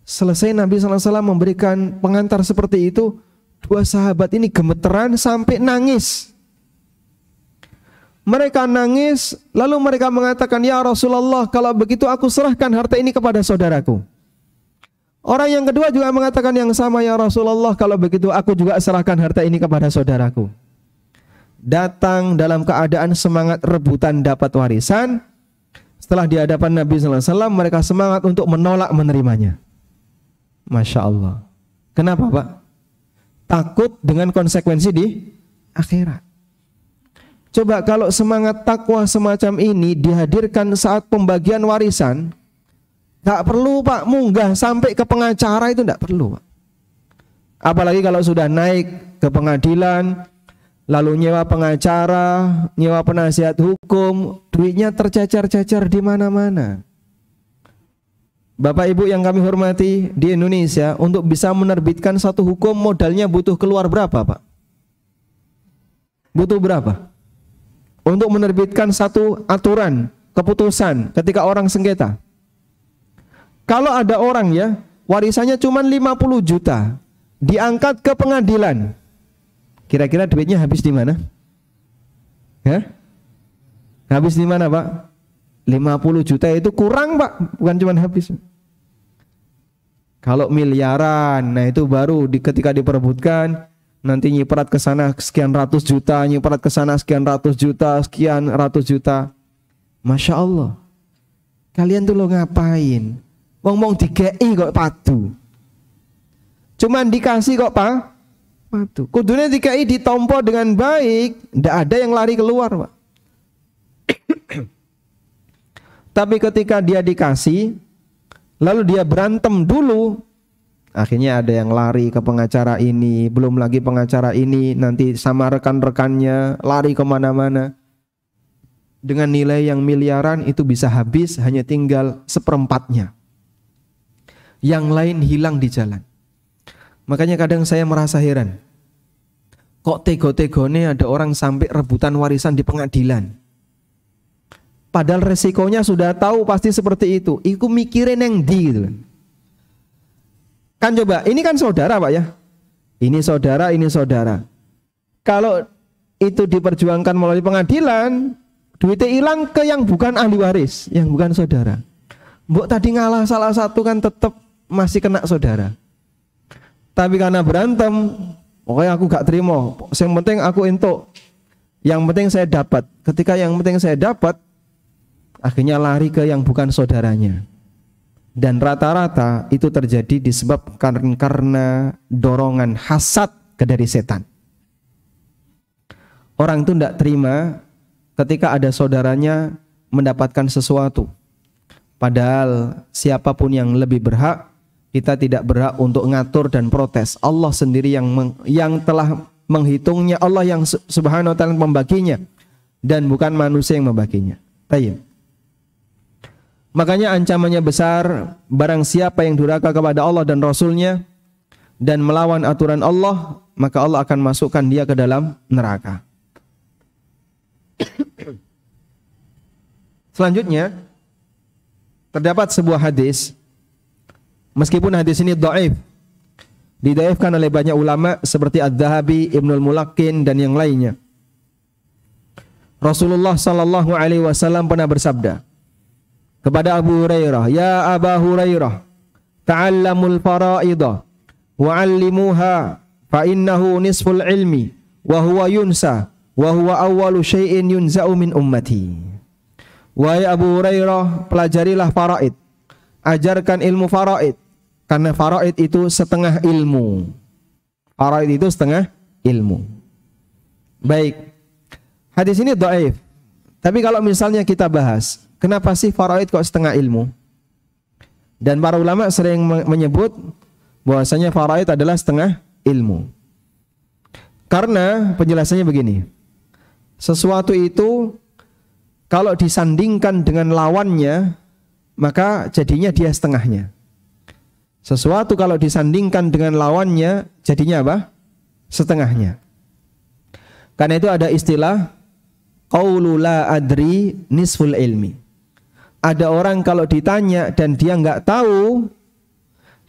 Selesai Nabi SAW memberikan pengantar seperti itu, dua sahabat ini gemeteran sampai nangis. Mereka nangis, lalu mereka mengatakan, Ya Rasulullah, kalau begitu aku serahkan harta ini kepada saudaraku. Orang yang kedua juga mengatakan yang sama, ya Rasulullah, kalau begitu aku juga serahkan harta ini kepada saudaraku. Datang dalam keadaan semangat rebutan dapat warisan. Setelah di hadapan Nabi sallallahu alaihi wasallam, mereka semangat untuk menolak menerimanya. Masya Allah. Kenapa, Pak? Takut dengan konsekuensi di akhirat. Coba kalau semangat takwa semacam ini dihadirkan saat pembagian warisan, gak perlu, Pak, munggah sampai ke pengacara, itu gak perlu, Pak. Apalagi kalau sudah naik ke pengadilan, lalu nyewa pengacara, nyewa penasihat hukum, duitnya tercecer-cecer di mana-mana. Bapak Ibu yang kami hormati, di Indonesia untuk bisa menerbitkan satu hukum modalnya butuh keluar berapa, Pak? Butuh berapa? Untuk menerbitkan satu aturan, keputusan ketika orang sengketa. Kalau ada orang ya, warisannya cuma 50 juta, diangkat ke pengadilan. Kira-kira duitnya habis di mana? Ya? Habis di mana, Pak? 50 juta itu kurang, Pak, bukan cuma habis. Kalau miliaran, nah itu baru ketika diperebutkan, nanti nyiprat ke sana sekian ratus juta, nyiprat ke sana sekian ratus juta, sekian ratus juta. Masya Allah. Kalian tuh lo ngapain? Ngomong dikei kok padu. Cuman dikasih kok, Pak? Padu. Kudunya dikei ditompo dengan baik, ndak ada yang lari keluar, Pak. Tapi ketika dia dikasih, lalu dia berantem dulu, akhirnya ada yang lari ke pengacara ini, belum lagi pengacara ini nanti sama rekan-rekannya lari kemana-mana. Dengan nilai yang miliaran itu bisa habis, hanya tinggal seperempatnya. Yang lain hilang di jalan. Makanya kadang saya merasa heran, kok tego-tegone ada orang sampai rebutan warisan di pengadilan. Padahal resikonya sudah tahu pasti seperti itu. Iku mikirin yang di gitu. Kan coba, ini kan saudara, Pak ya. Ini saudara, ini saudara. Kalau itu diperjuangkan melalui pengadilan, duitnya hilang ke yang bukan ahli waris, yang bukan saudara. Mbok tadi ngalah salah satu kan tetap masih kena saudara. Tapi karena berantem, pokoknya aku gak terima. Yang penting aku entuk. Yang penting saya dapat. Ketika yang penting saya dapat, akhirnya lari ke yang bukan saudaranya. Dan rata-rata itu terjadi disebabkan karena dorongan hasad dari setan. Orang itu tidak terima ketika ada saudaranya mendapatkan sesuatu. Padahal siapapun yang lebih berhak, kita tidak berhak untuk ngatur dan protes. Allah sendiri yang telah menghitungnya, Allah yang subhanahu wa ta'ala membaginya, dan bukan manusia yang membaginya. Baik. Makanya ancamannya besar, barang siapa yang durhaka kepada Allah dan Rasulnya dan melawan aturan Allah, maka Allah akan masukkan dia ke dalam neraka. Selanjutnya, terdapat sebuah hadis, meskipun hadis ini dhaif, didhaifkan oleh banyak ulama seperti Adz-Dzahabi, Ibnul Mulaqqin dan yang lainnya. Rasulullah sallallahu alaihi wasallam pernah bersabda kepada Abu Hurairah, "Ya Aba Hurairah, ta'allamul fara'idha wa'allimuha fa innahu nisful ilmi wa huwa yunsa wa huwa awwalu syai'in yunza'u min ummati." Wahai Abu Hurairah, pelajarilah faraid. Ajarkan ilmu faraid, karena faraid itu setengah ilmu. Faraid itu setengah ilmu. Baik. Hadis ini dhaif. Tapi kalau misalnya kita bahas, kenapa sih faraid kok setengah ilmu? Dan para ulama sering menyebut bahwasanya faraid adalah setengah ilmu. Karena penjelasannya begini. Sesuatu itu kalau disandingkan dengan lawannya, maka jadinya dia setengahnya. Sesuatu kalau disandingkan dengan lawannya, jadinya apa? Setengahnya. Karena itu ada istilah qaulu la adri nisful ilmi. Ada orang kalau ditanya dan dia nggak tahu,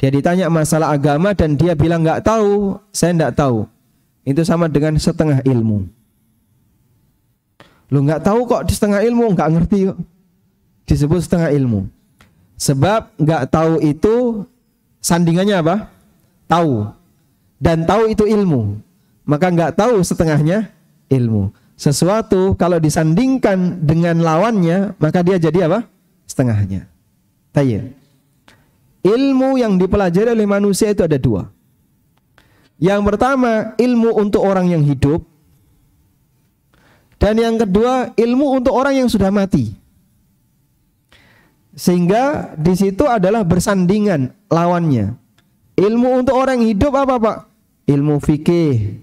dia ditanya masalah agama dan dia bilang nggak tahu, saya nggak tahu, itu sama dengan setengah ilmu. Lu nggak tahu kok di setengah ilmu, nggak ngerti kok disebut setengah ilmu. Sebab nggak tahu itu Sandingannya apa? Tahu. Dan tahu itu ilmu. Maka nggak tahu setengahnya ilmu. Sesuatu kalau disandingkan dengan lawannya, maka dia jadi apa? Setengahnya. Tayyib. Ilmu yang dipelajari oleh manusia itu ada dua. Yang pertama, ilmu untuk orang yang hidup. Dan yang kedua, ilmu untuk orang yang sudah mati. Sehingga di situ adalah bersandingan lawannya. Ilmu untuk orang yang hidup apa, Pak? Ilmu fikih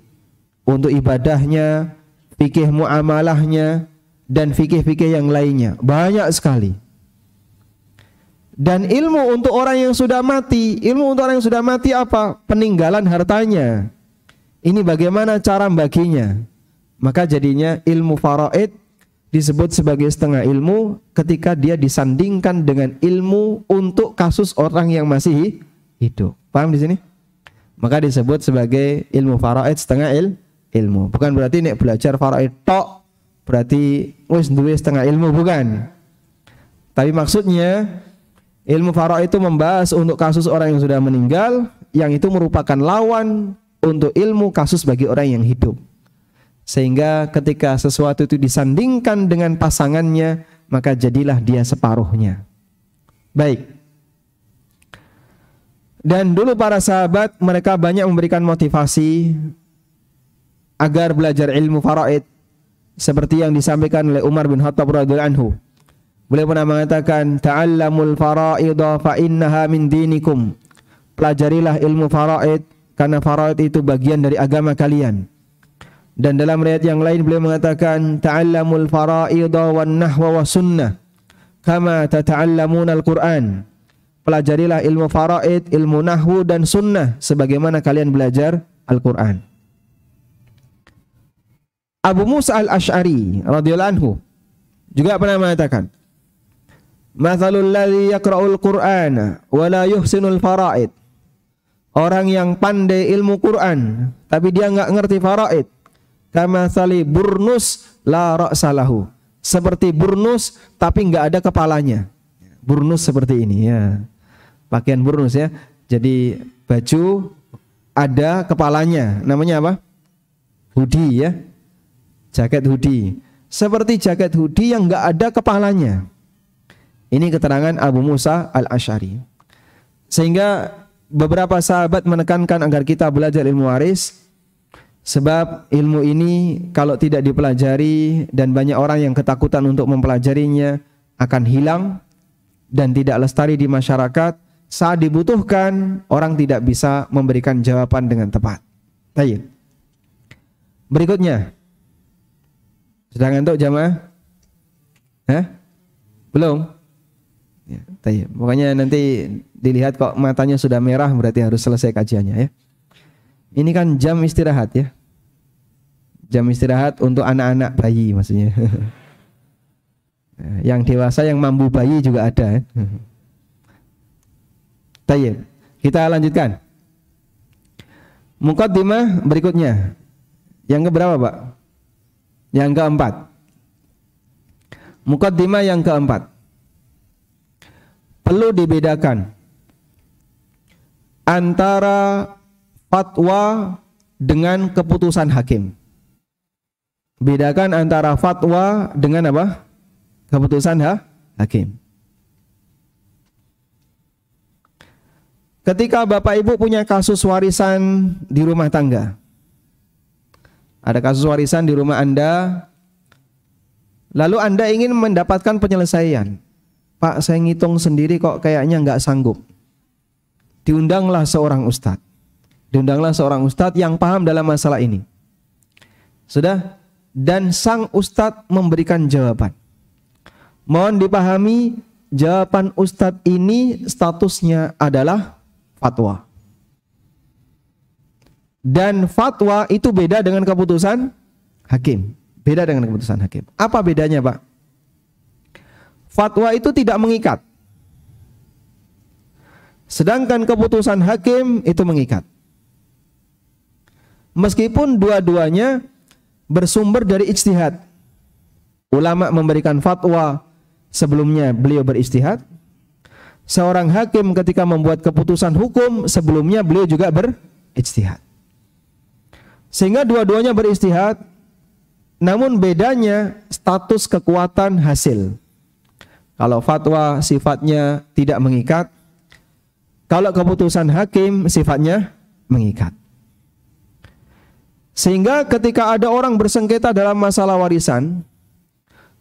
untuk ibadahnya, fikih muamalahnya, dan fikih-fikih yang lainnya. Banyak sekali. Dan ilmu untuk orang yang sudah mati. Ilmu untuk orang yang sudah mati apa? Peninggalan hartanya. Ini bagaimana cara membaginya. Maka jadinya ilmu faraid disebut sebagai setengah ilmu ketika dia disandingkan dengan ilmu untuk kasus orang yang masih hidup. Paham di sini? Maka disebut sebagai ilmu faraid setengah ilmu. Bukan berarti nek belajar faraid tok berarti wis duwe setengah ilmu, bukan. Tapi maksudnya ilmu faraid itu membahas untuk kasus orang yang sudah meninggal, yang itu merupakan lawan untuk ilmu kasus bagi orang yang hidup. Sehingga ketika sesuatu itu disandingkan dengan pasangannya, maka jadilah dia separuhnya. Baik. Dan dulu para sahabat mereka banyak memberikan motivasi agar belajar ilmu faraid, seperti yang disampaikan oleh Umar bin Khattab radhiyallahu anhu. Beliau pernah mengatakan, "Ta'allamul faraidha fa innaha min dinikum." Pelajarilah ilmu faraid karena faraid itu bagian dari agama kalian. Dan dalam riwayat yang lain beliau mengatakan, "Ta'allamul faraidha wan nahwa was sunnah kama tata'allamuna al-Qur'an." Pelajarilah ilmu faraid, ilmu nahwu dan sunnah sebagaimana kalian belajar Al-Qur'an. Abu Musa al-Ash'ari radhiyallahu anhu juga pernah mengatakan, "Mathalul ladzi yaqra'ul Qur'ana wa la yuhsinul faraid." Orang yang pandai ilmu Quran tapi dia enggak ngerti faraid, kamathali burnus la ra'salahu. Seperti burnus tapi enggak ada kepalanya. Burnus seperti ini ya. Pakaian burnus ya. Jadi baju ada kepalanya. Namanya apa? Hoodie ya. Jaket hoodie. Seperti jaket hoodie yang enggak ada kepalanya. Ini keterangan Abu Musa al-Ash'ari. Sehingga beberapa sahabat menekankan agar kita belajar ilmu waris. Sebab ilmu ini kalau tidak dipelajari dan banyak orang yang ketakutan untuk mempelajarinya akan hilang dan tidak lestari di masyarakat. Saat dibutuhkan orang tidak bisa memberikan jawaban dengan tepat. Baik. Berikutnya. Sudah ngantuk jamaah? Belum? Ya, baik. Pokoknya nanti dilihat kok matanya sudah merah berarti harus selesai kajiannya ya. Ini kan jam istirahat ya. Jam istirahat untuk anak-anak bayi maksudnya. Yang dewasa yang mampu bayi juga ada ya. Baik, kita lanjutkan. Muqaddimah berikutnya. Yang keberapa, Pak? Yang keempat. Muqaddimah yang keempat. Perlu dibedakan antara fatwa dengan keputusan hakim. Bedakan antara fatwa dengan apa? Keputusan hakim. Ketika Bapak Ibu punya kasus warisan di rumah tangga. Ada kasus warisan di rumah Anda. Lalu Anda ingin mendapatkan penyelesaian. Pak, saya ngitung sendiri kok kayaknya nggak sanggup. Diundanglah seorang ustadz. Diundanglah seorang ustadz yang paham dalam masalah ini. Sudah? Dan sang ustadz memberikan jawaban. Mohon dipahami, jawaban ustadz ini statusnya adalah fatwa. Dan fatwa itu beda dengan keputusan hakim. Beda dengan keputusan hakim. Apa bedanya, Pak? Fatwa itu tidak mengikat. Sedangkan keputusan hakim itu mengikat. Meskipun dua-duanya bersumber dari ijtihad. Ulama memberikan fatwa sebelumnya beliau beristihad. seorang hakim ketika membuat keputusan hukum, sebelumnya beliau juga berijtihad. Sehingga dua-duanya berijtihad, namun bedanya status kekuatan hasil. Kalau fatwa sifatnya tidak mengikat, kalau keputusan hakim sifatnya mengikat. Sehingga ketika ada orang bersengketa dalam masalah warisan,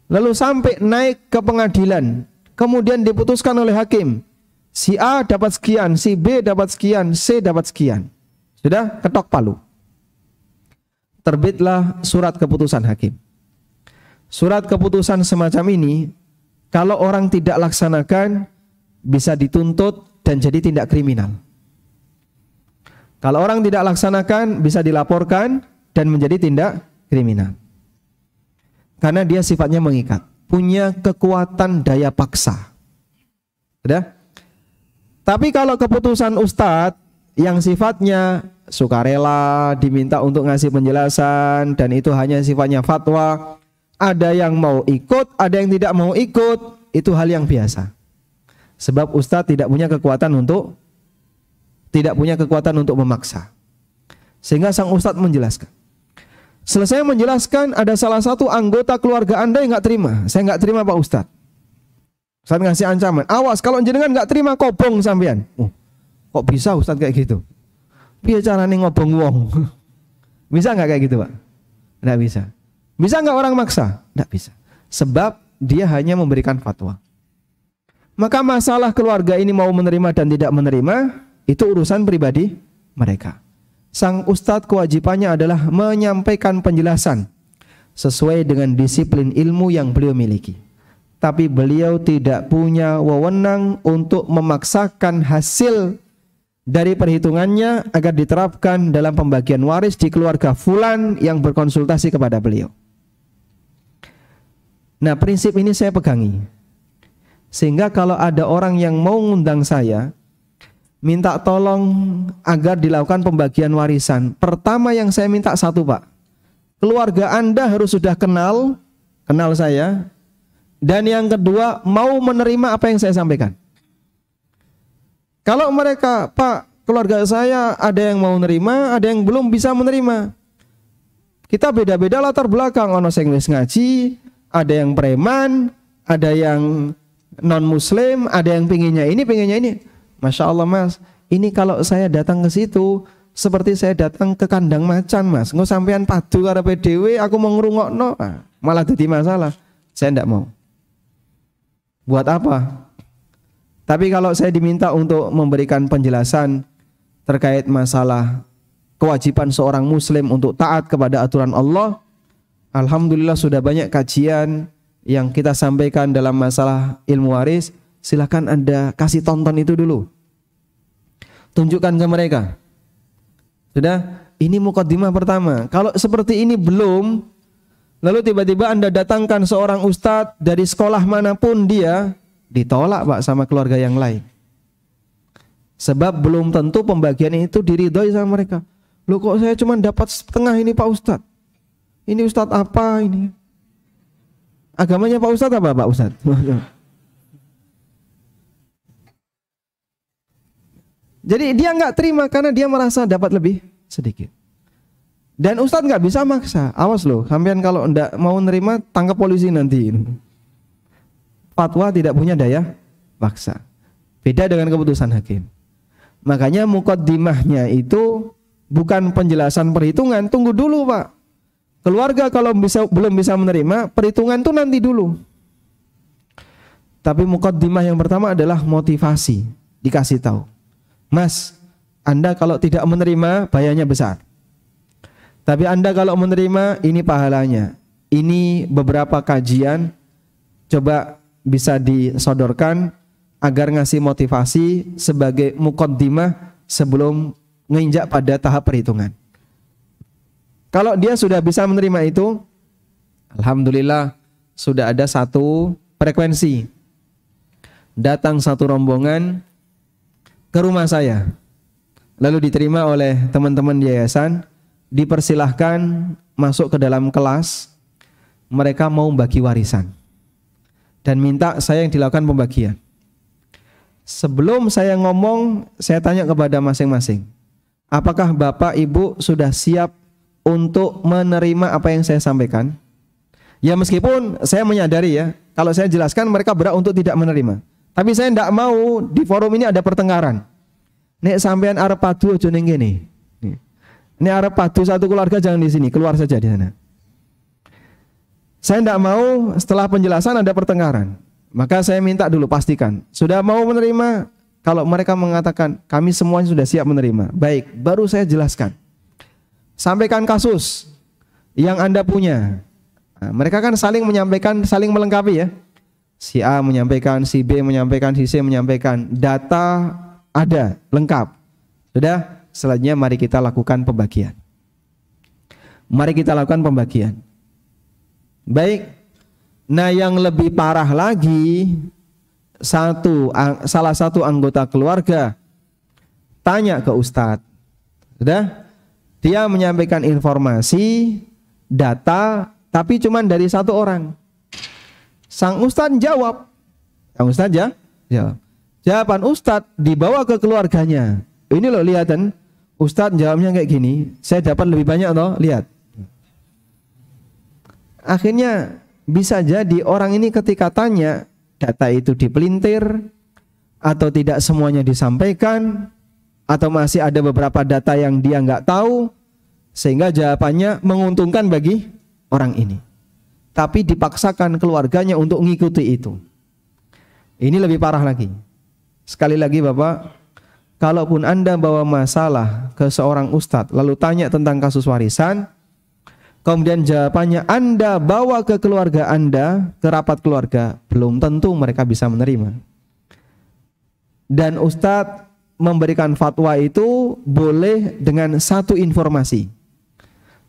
lalu sampai naik ke pengadilan, kemudian diputuskan oleh hakim, si A dapat sekian, si B dapat sekian, C dapat sekian. Sudah ketok palu. Terbitlah surat keputusan hakim. Surat keputusan semacam ini, kalau orang tidak laksanakan, bisa dituntut dan jadi tindak kriminal. Kalau orang tidak laksanakan, bisa dilaporkan dan menjadi tindak kriminal. Karena dia sifatnya mengikat, punya kekuatan daya paksa. Sudah? Tapi kalau keputusan ustadz yang sifatnya sukarela, diminta untuk ngasih penjelasan, dan itu hanya sifatnya fatwa, ada yang mau ikut, ada yang tidak mau ikut, itu hal yang biasa. Sebab ustadz tidak punya kekuatan untuk memaksa. Sehingga sang ustadz menjelaskan. Selesai menjelaskan, ada salah satu anggota keluarga Anda yang nggak terima. Saya nggak terima Pak Ustadz. Ustadz ngasih ancaman, awas kalau jenengan nggak terima kobong sampean. Kok bisa Ustadz kayak gitu? Piye carane ngobong wong? Bisa nggak kayak gitu Pak? Nggak bisa. Bisa nggak orang maksa? Nggak bisa. Sebab dia hanya memberikan fatwa. Maka masalah keluarga ini mau menerima dan tidak menerima, itu urusan pribadi mereka. Sang ustadz kewajibannya adalah menyampaikan penjelasan sesuai dengan disiplin ilmu yang beliau miliki. Tapi beliau tidak punya wewenang untuk memaksakan hasil dari perhitungannya agar diterapkan dalam pembagian waris di keluarga fulan yang berkonsultasi kepada beliau. Nah, prinsip ini saya pegangi. Sehingga kalau ada orang yang mau ngundang saya, minta tolong agar dilakukan pembagian warisan, pertama yang saya minta satu Pak, keluarga Anda harus sudah kenal saya, dan yang kedua mau menerima apa yang saya sampaikan. Kalau mereka, Pak, keluarga saya ada yang mau menerima, ada yang belum bisa menerima, kita beda-beda latar belakang, ono sing wis ngaji, ada yang preman, ada yang non muslim, ada yang pinginnya ini. Masya Allah Mas, ini kalau saya datang ke situ seperti saya datang ke kandang macan Mas. Nggak sampean padu karo PDW, aku mau ngrungokno, malah jadi masalah. Saya tidak mau. Buat apa? Tapi kalau saya diminta untuk memberikan penjelasan terkait masalah kewajiban seorang muslim untuk taat kepada aturan Allah, alhamdulillah sudah banyak kajian yang kita sampaikan dalam masalah ilmu waris. Silakan Anda kasih tonton itu dulu. Tunjukkan ke mereka. Sudah, ini mukaddimah pertama. Kalau seperti ini belum, lalu tiba-tiba Anda datangkan seorang ustadz dari sekolah manapun dia, ditolak Pak sama keluarga yang lain. Sebab belum tentu pembagian itu diridhoi sama mereka. Loh kok saya cuma dapat setengah ini Pak Ustadz? Ini ustadz apa ini? Agamanya Pak Ustadz apa Pak Ustadz? Jadi dia nggak terima karena dia merasa dapat lebih sedikit. Dan ustadz nggak bisa maksa. Awas loh, sampean kalau nggak mau nerima tangkap polisi nanti. Fatwa tidak punya daya paksa. Beda dengan keputusan hakim. Makanya mukaddimahnya itu bukan penjelasan perhitungan. Tunggu dulu Pak. Keluarga kalau belum bisa menerima, perhitungan itu nanti dulu. Tapi mukaddimah yang pertama adalah motivasi. Dikasih tahu. Mas, Anda kalau tidak menerima bayarnya besar. Tapi Anda kalau menerima ini pahalanya. Ini beberapa kajian coba bisa disodorkan agar ngasih motivasi sebagai mukaddimah sebelum menginjak pada tahap perhitungan. Kalau dia sudah bisa menerima itu, alhamdulillah sudah ada satu frekuensi. Datang satu rombongan ke rumah saya, lalu diterima oleh teman-teman yayasan, dipersilahkan masuk ke dalam kelas. Mereka mau bagi warisan dan minta saya yang dilakukan pembagian. Sebelum saya ngomong, saya tanya kepada masing-masing. Apakah Bapak Ibu sudah siap untuk menerima apa yang saya sampaikan? Ya meskipun saya menyadari ya, kalau saya jelaskan mereka berat untuk tidak menerima. Tapi saya tidak mau di forum ini ada pertengkaran. Nek sampean arep padu aja ning kene. Nek arep padu satu keluarga jangan di sini, keluar saja di sana. Saya tidak mau setelah penjelasan ada pertengkaran. Maka saya minta dulu pastikan sudah mau menerima. Kalau mereka mengatakan kami semuanya sudah siap menerima, baik, baru saya jelaskan. Sampaikan kasus yang Anda punya. Nah, mereka kan saling menyampaikan, saling melengkapi ya. Si A menyampaikan, si B menyampaikan, si C menyampaikan. Data ada, lengkap. Sudah, selanjutnya mari kita lakukan pembagian. Mari kita lakukan pembagian. Baik. Nah yang lebih parah lagi, salah satu anggota keluarga tanya ke Ustadz. Sudah? Dia menyampaikan informasi, data, tapi cuma dari satu orang. Sang Ustadz jawab. Sang Ustadz ya? Jawab. Jawaban Ustadz dibawa ke keluarganya. Ini loh lihatan, Ustadz jawabnya kayak gini. Saya dapat lebih banyak loh, lihat. Akhirnya bisa jadi orang ini ketika tanya, data itu dipelintir, atau tidak semuanya disampaikan, atau masih ada beberapa data yang dia nggak tahu, sehingga jawabannya menguntungkan bagi orang ini. Tapi dipaksakan keluarganya untuk mengikuti itu. Ini lebih parah lagi. Sekali lagi Bapak, kalaupun Anda bawa masalah ke seorang ustadz, lalu tanya tentang kasus warisan, kemudian jawabannya Anda bawa ke keluarga Anda, ke rapat keluarga, belum tentu mereka bisa menerima. Dan ustadz memberikan fatwa itu boleh dengan satu informasi.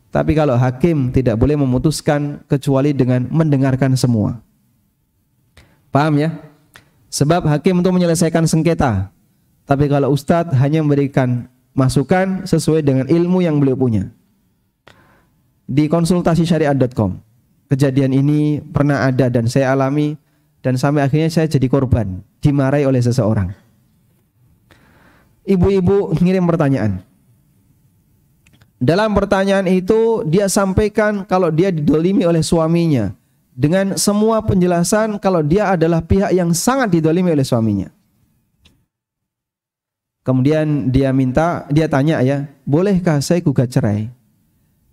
Tapi kalau hakim tidak boleh memutuskan kecuali dengan mendengarkan semua. Paham ya? Sebab hakim untuk menyelesaikan sengketa. Tapi kalau ustadz hanya memberikan masukan sesuai dengan ilmu yang beliau punya. Di konsultasisyariat.com, kejadian ini pernah ada dan saya alami, dan sampai akhirnya saya jadi korban, dimarahi oleh seseorang. Ibu-ibu ngirim pertanyaan. Dalam pertanyaan itu dia sampaikan kalau dia didolimi oleh suaminya, dengan semua penjelasan kalau dia adalah pihak yang sangat didolimi oleh suaminya. Kemudian dia tanya ya, bolehkah saya gugat cerai?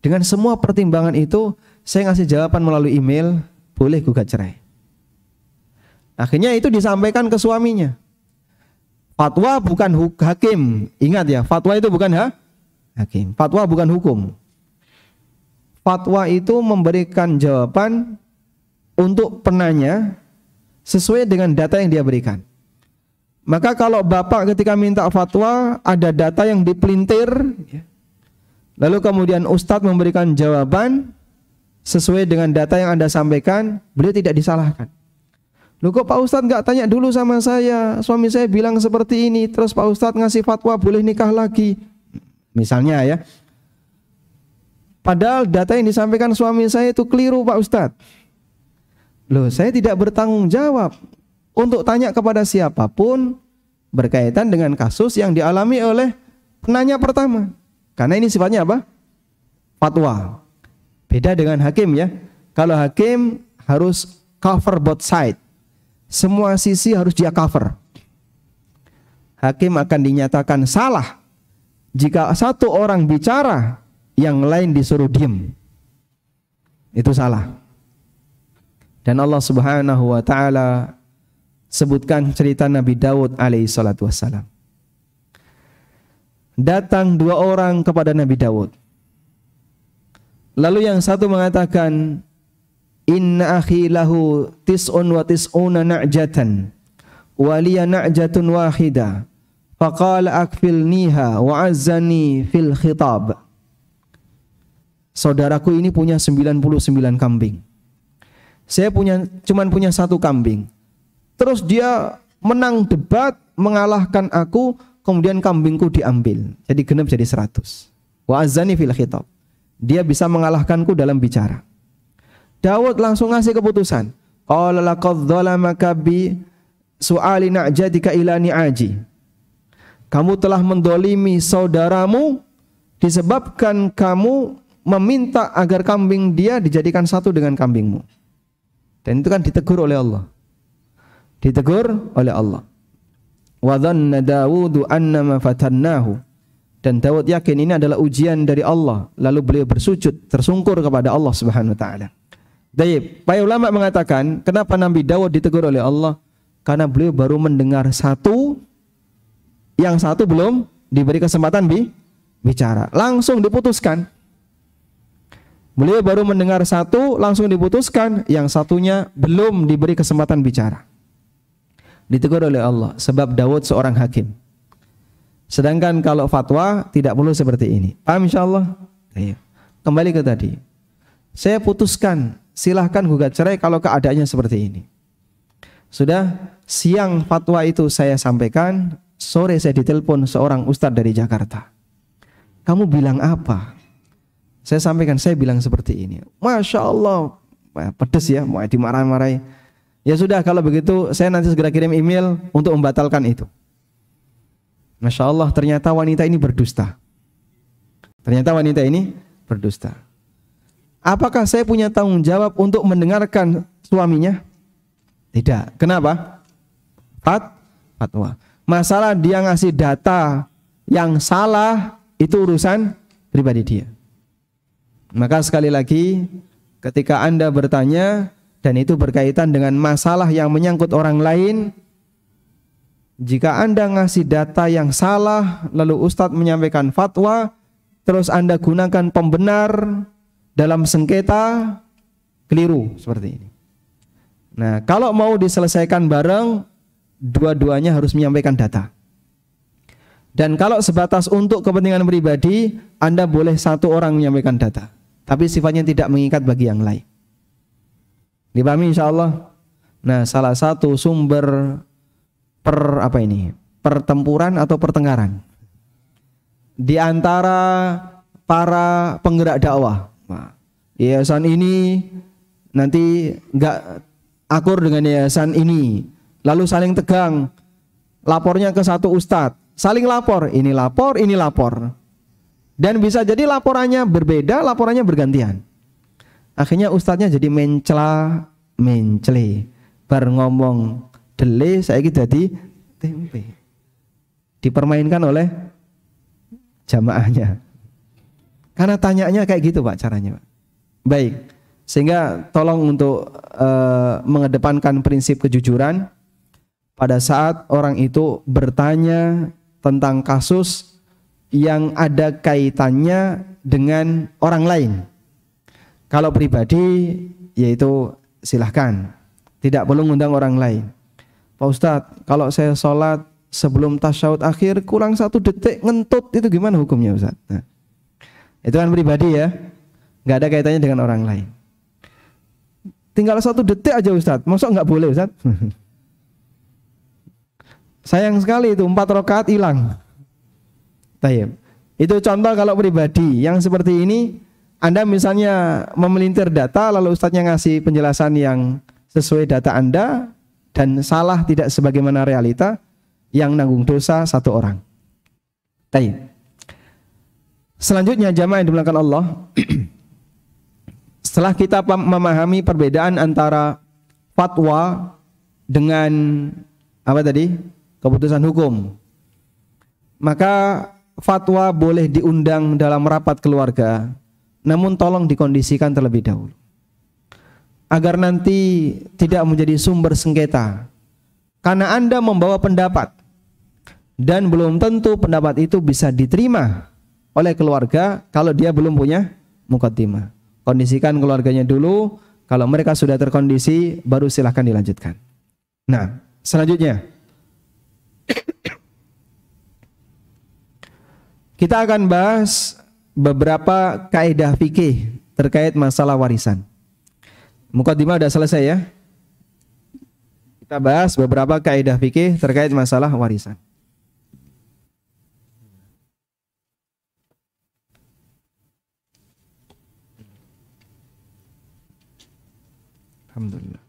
Dengan semua pertimbangan itu, saya ngasih jawaban melalui email, boleh gugat cerai. Akhirnya itu disampaikan ke suaminya. Fatwa bukan hakim. Ingat ya, fatwa itu bukan hakim. Fatwa bukan hukum. Fatwa itu memberikan jawaban untuk penanya sesuai dengan data yang dia berikan. Maka kalau Bapak ketika minta fatwa ada data yang dipelintir, lalu kemudian Ustadz memberikan jawaban sesuai dengan data yang Anda sampaikan, beliau tidak disalahkan. Loh kok Pak Ustadz nggak tanya dulu sama saya, suami saya bilang seperti ini, terus Pak Ustadz ngasih fatwa boleh nikah lagi, misalnya ya. Padahal data yang disampaikan suami saya itu keliru Pak Ustadz. Loh saya tidak bertanggung jawab untuk tanya kepada siapapun berkaitan dengan kasus yang dialami oleh penanya pertama. Karena ini sifatnya apa? Fatwa. Beda dengan hakim ya. Kalau hakim harus cover both side. Semua sisi harus dia cover. Hakim akan dinyatakan salah jika satu orang bicara, yang lain disuruh diam. Itu salah. Dan Allah Subhanahu wa taala sebutkan cerita Nabi Daud alaihi salatu wassalam. Datang dua orang kepada Nabi Daud. Lalu yang satu mengatakan, inna akhi lahu tis'un wa tis'una na'jatan wa liya na'jatun wahida faqala akfilniha wa azzani fil khitab. Saudaraku ini punya 99 kambing. Saya cuman punya satu kambing. Terus dia menang debat, mengalahkan aku, kemudian kambingku diambil. Jadi genep jadi 100. Wa azzani fil khitab. Dia bisa mengalahkanku dalam bicara. Daud langsung ngasih keputusan. Qala laqad zalamaka bi su'ali na'jadika ila ni'aji. Kamu telah mendolimi saudaramu disebabkan kamu meminta agar kambing dia dijadikan satu dengan kambingmu. Dan itu kan ditegur oleh Allah. Ditegur oleh Allah. Wa dhanna Dawudu annama fatannahu. Dan Daud yakin ini adalah ujian dari Allah. Lalu beliau bersujud, tersungkur kepada Allah Subhanahu wa taala. Baik, para ulama mengatakan, kenapa Nabi Daud ditegur oleh Allah? Karena beliau baru mendengar satu, yang satu belum diberi kesempatan bicara. Langsung diputuskan. Beliau baru mendengar satu, langsung diputuskan. Yang satunya belum diberi kesempatan bicara. Ditegur oleh Allah, sebab Daud seorang hakim. Sedangkan kalau fatwa tidak perlu seperti ini. Paham insyaallah? Ayo. Kembali ke tadi. Saya putuskan, silahkan gugat cerai kalau keadaannya seperti ini. Sudah, siang fatwa itu saya sampaikan, sore saya ditelepon seorang ustadz dari Jakarta. Kamu bilang apa? Saya sampaikan, saya bilang seperti ini. Masya Allah, pedes ya, mau dimarah-marahi. Ya sudah, kalau begitu saya nanti segera kirim email untuk membatalkan itu. Masya Allah, ternyata wanita ini berdusta. Ternyata wanita ini berdusta. Apakah saya punya tanggung jawab untuk mendengarkan suaminya? Tidak. Kenapa? Fatwa. Masalah dia ngasih data yang salah, itu urusan pribadi dia. Maka sekali lagi, ketika Anda bertanya dan itu berkaitan dengan masalah yang menyangkut orang lain, jika Anda ngasih data yang salah, lalu Ustadz menyampaikan fatwa, terus Anda gunakan pembenar dalam sengketa, keliru seperti ini. Nah, kalau mau diselesaikan bareng, dua-duanya harus menyampaikan data. Dan kalau sebatas untuk kepentingan pribadi, Anda boleh satu orang menyampaikan data, tapi sifatnya tidak mengikat bagi yang lain. Dipahami insyaallah? Nah, salah satu sumber pertempuran atau pertengkaran di antara para penggerak dakwah. Nah, yayasan ini nanti enggak akur dengan yayasan ini, lalu saling tegang, lapornya ke satu ustadz, saling lapor, ini lapor, dan bisa jadi laporannya berbeda, laporannya bergantian. Akhirnya ustadznya jadi mencela, bar ngomong dele saiki dadi tempe. Dipermainkan oleh jamaahnya. Karena tanyanya kayak gitu Pak caranya Pak. Baik. Sehingga tolong untuk mengedepankan prinsip kejujuran pada saat orang itu bertanya tentang kasus yang ada kaitannya dengan orang lain. Kalau pribadi yaitu silahkan, tidak perlu ngundang orang lain. Pak Ustadz, kalau saya sholat sebelum tasyahud akhir kurang 1 detik ngentut, itu gimana hukumnya Ustadz? Nah, itu kan pribadi ya, nggak ada kaitannya dengan orang lain. Tinggal 1 detik aja Ustadz, masa nggak boleh Ustadz? Sayang sekali itu 4 rakaat hilang. Tayyib. Itu contoh kalau pribadi yang seperti ini. Anda misalnya memelintir data lalu ustadznya ngasih penjelasan yang sesuai data Anda dan salah tidak sebagaimana realita, yang nanggung dosa 1 orang. Baik. Selanjutnya jamaah yang dimuliakan Allah, setelah kita memahami perbedaan antara fatwa dengan apa tadi? Keputusan hukum. Maka fatwa boleh diundang dalam rapat keluarga. Namun tolong dikondisikan terlebih dahulu agar nanti tidak menjadi sumber sengketa. Karena Anda membawa pendapat dan belum tentu pendapat itu bisa diterima oleh keluarga kalau dia belum punya muqaddimah. Kondisikan keluarganya dulu, kalau mereka sudah terkondisi baru silahkan dilanjutkan. Nah, selanjutnya kita akan bahas beberapa kaidah fikih terkait masalah warisan. Muqaddimah sudah selesai ya. Kita bahas beberapa kaidah fikih terkait masalah warisan. Alhamdulillah.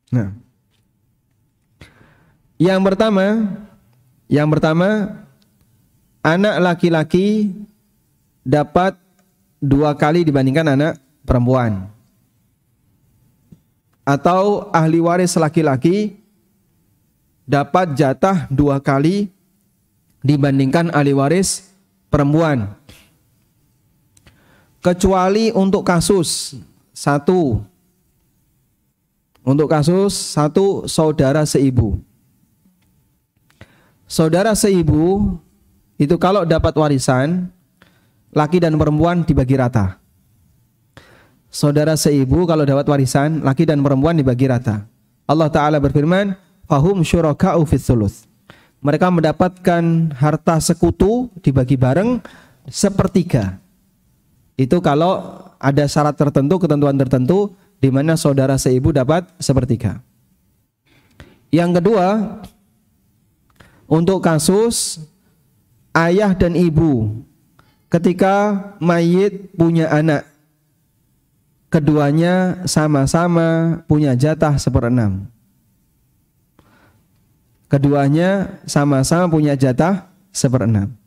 Nah, Yang pertama, anak laki-laki dapat 2 kali dibandingkan anak perempuan. Atau ahli waris laki-laki dapat jatah 2 kali dibandingkan ahli waris perempuan. Kecuali untuk kasus satu saudara seibu. Saudara seibu itu kalau dapat warisan, laki dan perempuan dibagi rata. Saudara seibu kalau dapat warisan, laki dan perempuan dibagi rata. Allah Ta'ala berfirman, fahum syuraka'u fits thuluts. Mereka mendapatkan harta sekutu dibagi bareng sepertiga. Itu kalau ada syarat tertentu, ketentuan tertentu, di mana saudara seibu dapat sepertiga. Yang kedua, untuk kasus ayah dan ibu ketika mayit punya anak, keduanya sama-sama punya jatah 1/6. Keduanya sama-sama punya jatah 1/6.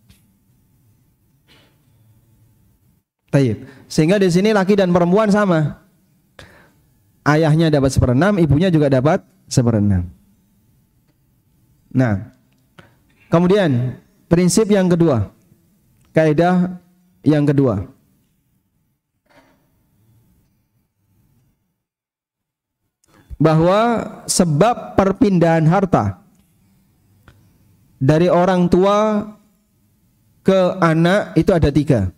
Taib. Sehingga di sini laki dan perempuan sama. Ayahnya dapat 1/6, ibunya juga dapat 1/6. Nah, kemudian prinsip yang kedua, kaidah yang kedua, bahwa sebab perpindahan harta dari orang tua ke anak itu ada 3.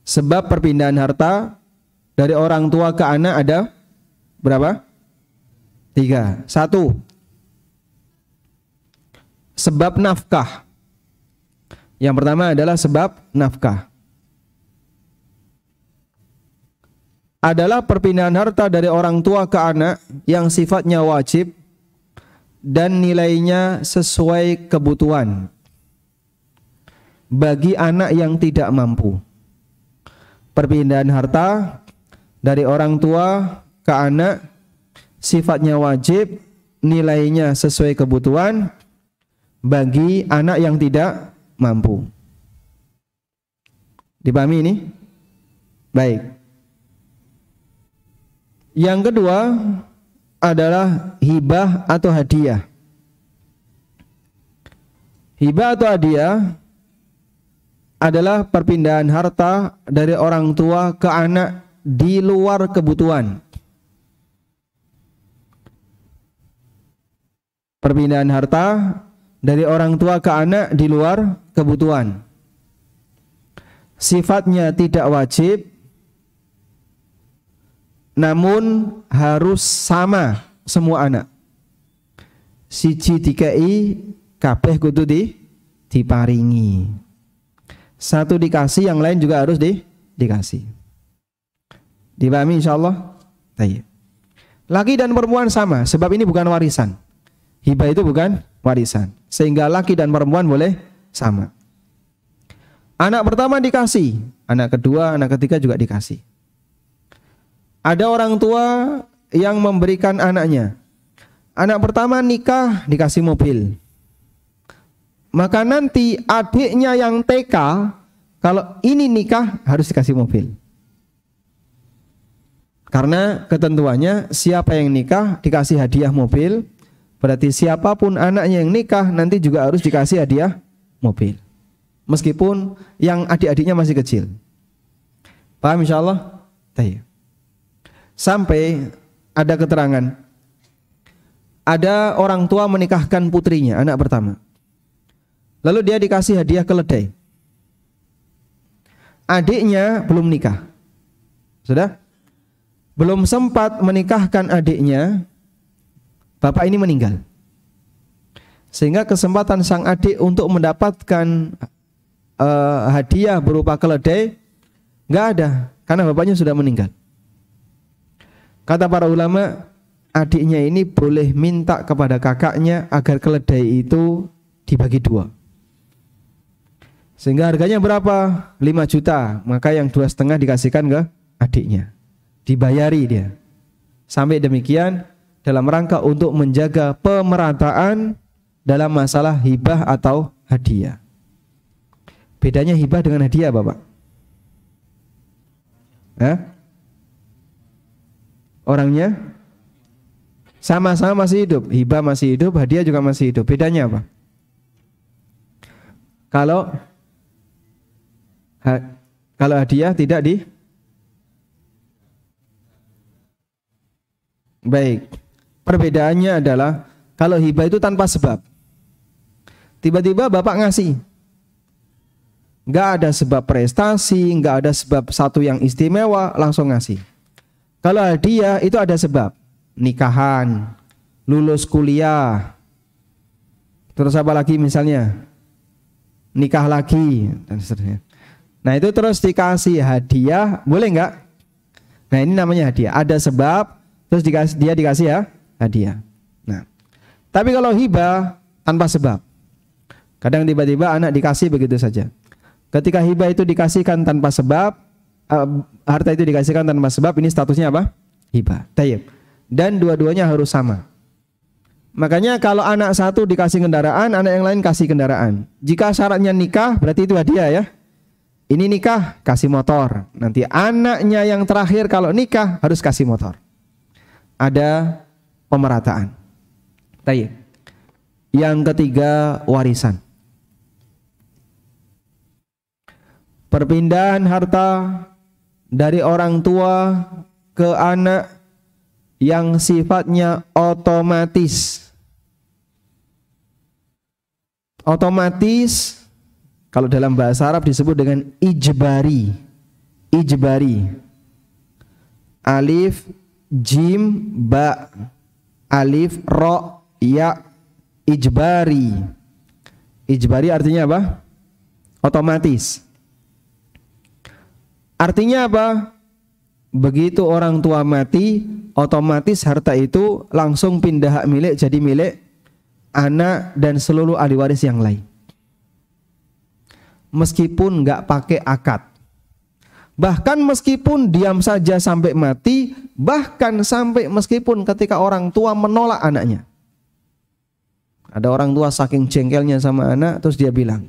Sebab perpindahan harta dari orang tua ke anak ada berapa? 3. 1, sebab nafkah. Yang pertama adalah sebab nafkah. Adalah perpindahan harta dari orang tua ke anak yang sifatnya wajib dan nilainya sesuai kebutuhan bagi anak yang tidak mampu. Perpindahan harta dari orang tua ke anak sifatnya wajib, nilainya sesuai kebutuhan bagi anak yang tidak mampu. Dipahami ini? Baik. Yang kedua adalah hibah atau hadiah. Hibah atau hadiah adalah perpindahan harta dari orang tua ke anak di luar kebutuhan. Perpindahan harta dari orang tua ke anak di luar kebutuhan. Sifatnya tidak wajib, namun harus sama semua anak. Siji dikai, kabeh kudu diparingi. Satu dikasih, yang lain juga harus dikasih. Dipahami insyaallah? Baik. Laki dan perempuan sama, sebab ini bukan warisan. Hibah itu bukan warisan, sehingga laki dan perempuan boleh sama. Anak pertama dikasih, anak kedua, anak ketiga juga dikasih. Ada orang tua yang memberikan anaknya. Anak pertama nikah dikasih mobil. Maka nanti adiknya yang TK, kalau ini nikah harus dikasih mobil. Karena ketentuannya siapa yang nikah dikasih hadiah mobil, berarti siapapun anaknya yang nikah nanti juga harus dikasih hadiah mobil. Meskipun yang adik-adiknya masih kecil. Paham insyaallah? Baik. Sampai ada keterangan, ada orang tua menikahkan putrinya, anak pertama. Lalu dia dikasih hadiah keledai. Adiknya belum nikah. Sudah? Belum sempat menikahkan adiknya, bapak ini meninggal. Sehingga kesempatan sang adik untuk mendapatkan hadiah berupa keledai nggak ada, karena bapaknya sudah meninggal. Kata para ulama, adiknya ini boleh minta kepada kakaknya agar keledai itu dibagi 2. Sehingga harganya berapa? 5 juta. Maka yang 2,5 dikasihkan ke adiknya. Dibayari dia. Sampai demikian dalam rangka untuk menjaga pemerataan dalam masalah hibah atau hadiah. Bedanya hibah dengan hadiah, Bapak? Orangnya sama-sama masih hidup, hibah masih hidup, hadiah juga masih hidup. Bedanya apa? Kalau hadiah tidak di baik. Perbedaannya adalah kalau hibah itu tanpa sebab. Tiba-tiba Bapak ngasih. Nggak ada sebab prestasi, nggak ada sebab satu yang istimewa, langsung ngasih. Kalau hadiah itu ada sebab. Nikahan, lulus kuliah, terus apa lagi misalnya? Nikah lagi, dan seterusnya. Nah itu terus dikasih hadiah, boleh nggak? Nah ini namanya hadiah. Ada sebab, terus dia dikasih ya hadiah. Nah, tapi kalau hibah tanpa sebab. Kadang tiba-tiba anak dikasih begitu saja. Ketika hibah itu dikasihkan tanpa sebab, harta itu dikasihkan tanpa sebab, ini statusnya apa? Hibah. Tayyib. Dan dua-duanya harus sama. Makanya kalau anak satu dikasih kendaraan, anak yang lain kasih kendaraan. Jika syaratnya nikah, berarti itu hadiah ya. Ini nikah, kasih motor. Nanti anaknya yang terakhir kalau nikah harus kasih motor. Ada pemerataan. Tayyib. Yang ketiga, warisan. Perpindahan harta dari orang tua ke anak yang sifatnya otomatis. Otomatis kalau dalam bahasa Arab disebut dengan ijbari. Ijbari. Alif, jim, ba. Alif, ro, ya. Ijbari. Ijbari artinya apa? Otomatis. Artinya apa? Begitu orang tua mati, otomatis harta itu langsung pindah hak milik jadi milik anak dan seluruh ahli waris yang lain. Meskipun nggak pakai akad, bahkan meskipun diam saja sampai mati, bahkan sampai meskipun ketika orang tua menolak anaknya. Ada orang tua saking jengkelnya sama anak, terus dia bilang,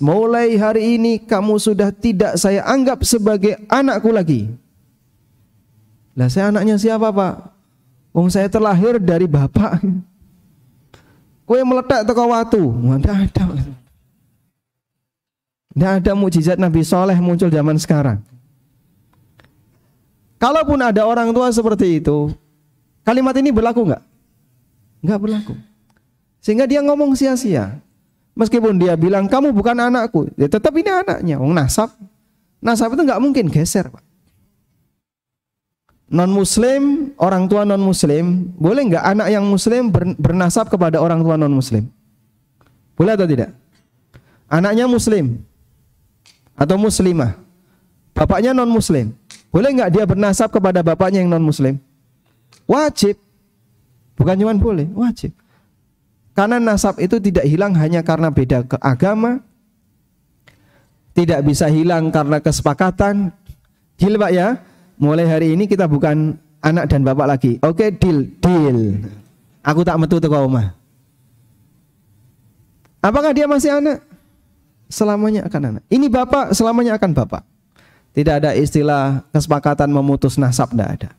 mulai hari ini kamu sudah tidak saya anggap sebagai anakku lagi. Lah saya anaknya siapa Pak? Wong saya terlahir dari bapak. Kowe meletak teko watu. Nggak ada mukjizat Nabi Soleh muncul zaman sekarang. Kalaupun ada orang tua seperti itu, kalimat ini berlaku nggak? Nggak berlaku. Sehingga dia ngomong sia-sia. Meskipun dia bilang kamu bukan anakku, ya tetap ini anaknya. Wong nasab itu nggak mungkin geser Pak. Non muslim, orang tua non muslim, boleh nggak anak yang muslim bernasab kepada orang tua non muslim? Boleh atau tidak? Anaknya muslim atau muslimah, bapaknya non muslim, boleh nggak dia bernasab kepada bapaknya yang non muslim? Wajib. Bukan cuma boleh, wajib. Karena nasab itu tidak hilang hanya karena beda agama, tidak bisa hilang karena kesepakatan. Deal Pak ya. Mulai hari ini kita bukan anak dan bapak lagi. Oke, deal. Aku tak metu teko omah. Apakah dia masih anak? Selamanya akan anak. Ini bapak, selamanya akan bapak. Tidak ada istilah kesepakatan memutus nasab, tidak ada.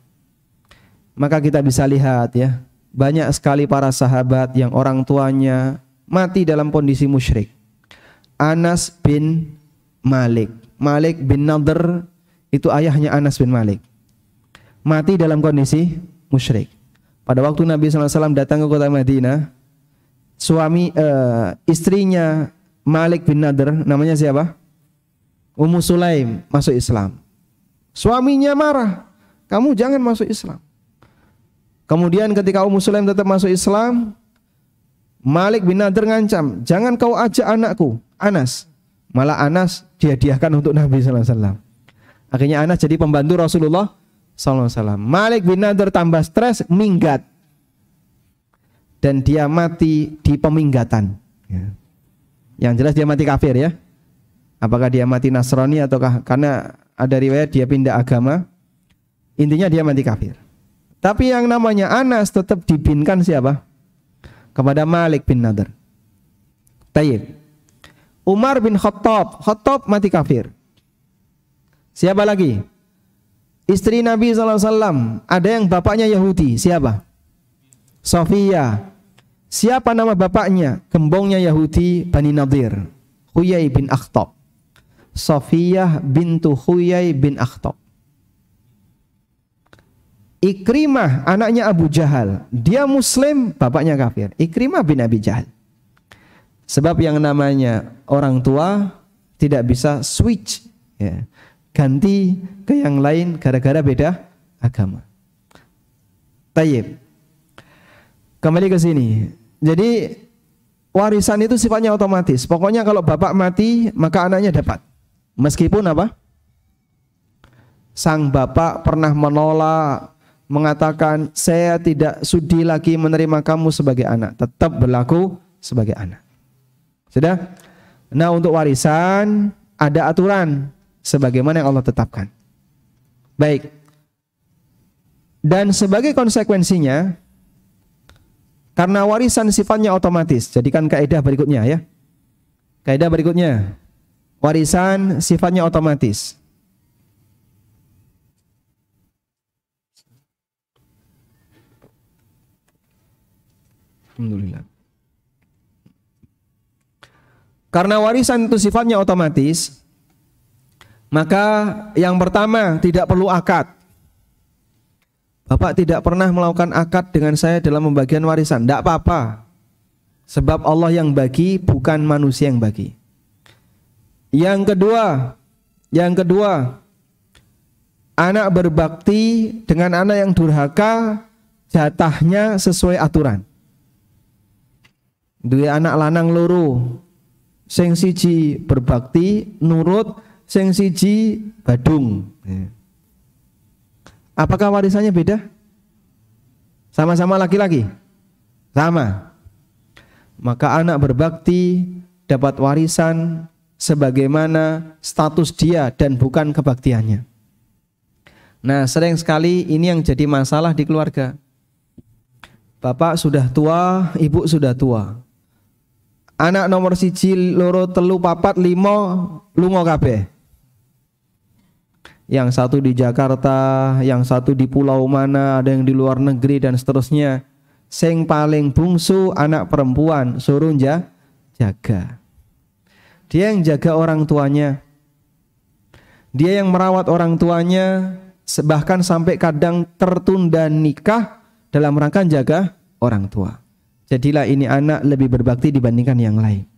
Maka kita bisa lihat ya, banyak sekali para sahabat yang orang tuanya mati dalam kondisi musyrik. Anas bin Malik, Malik bin Nadr, itu ayahnya Anas bin Malik, mati dalam kondisi musyrik. Pada waktu Nabi SAW datang ke kota Madinah, istrinya Malik bin Nadr, namanya siapa? Ummu Sulaim, masuk Islam. Suaminya marah, kamu jangan masuk Islam. Kemudian ketika Ummu Sulaim tetap masuk Islam, Malik bin Nadr ngancam, jangan kau ajak anakku, Anas. Malah Anas dihadiahkan untuk Nabi SAW. Akhirnya Anas jadi pembantu Rasulullah SAW. Malik bin Nadr tambah stres, minggat. Dan dia mati di peminggatan. Yang jelas dia mati kafir ya. Apakah dia mati Nasrani ataukah karena ada riwayat dia pindah agama. Intinya dia mati kafir. Tapi yang namanya Anas tetap dibinkan siapa? Kepada Malik bin Nadhr. Tayyib. Umar bin Khattab, Khattab mati kafir. Siapa lagi? Istri Nabi SAW, ada yang bapaknya Yahudi, siapa? Sofia. Siapa nama bapaknya? Gembongnya Yahudi Bani Nadir, Huyai bin Akhtab. Sofiyah bintu Huyai bin Akhtab. Ikrimah anaknya Abu Jahal, dia muslim, bapaknya kafir. Ikrimah bin Abi Jahal. Sebab yang namanya orang tua tidak bisa switch, ya, ganti ke yang lain gara-gara beda agama. Tayyib. Kembali ke sini. Jadi warisan itu sifatnya otomatis. Pokoknya kalau bapak mati maka anaknya dapat. Meskipun apa? Sang bapak pernah menolak, mengatakan saya tidak sudi lagi menerima kamu sebagai anak, tetap berlaku sebagai anak. Sudah? Nah, untuk warisan ada aturan sebagaimana yang Allah tetapkan. Baik. Dan sebagai konsekuensinya, karena warisan sifatnya otomatis, jadikan kaidah berikutnya ya. Kaidah berikutnya, warisan sifatnya otomatis. Alhamdulillah. Karena warisan itu sifatnya otomatis, maka yang pertama tidak perlu akad. Bapak tidak pernah melakukan akad dengan saya dalam pembagian warisan, tidak apa-apa. Sebab Allah yang bagi, bukan manusia yang bagi. Yang kedua, anak berbakti dengan anak yang durhaka, jatahnya sesuai aturan. Dua anak lanang loro, sing siji berbakti nurut, sing siji badung. Apakah warisannya beda? Sama-sama laki-laki? Sama. Maka anak berbakti dapat warisan sebagaimana status dia dan bukan kebaktiannya. Nah, sering sekali ini yang jadi masalah di keluarga. Bapak sudah tua, ibu sudah tua. Anak nomor siji, loro, telu, papat, limo, lunga kabeh. Yang satu di Jakarta, yang satu di pulau mana, ada yang di luar negeri dan seterusnya. Sing paling bungsu anak perempuan, suruh jaga. Dia yang jaga orang tuanya. Dia yang merawat orang tuanya, bahkan sampai kadang tertunda nikah dalam rangka jaga orang tua. Jadilah ini anak lebih berbakti dibandingkan yang lain.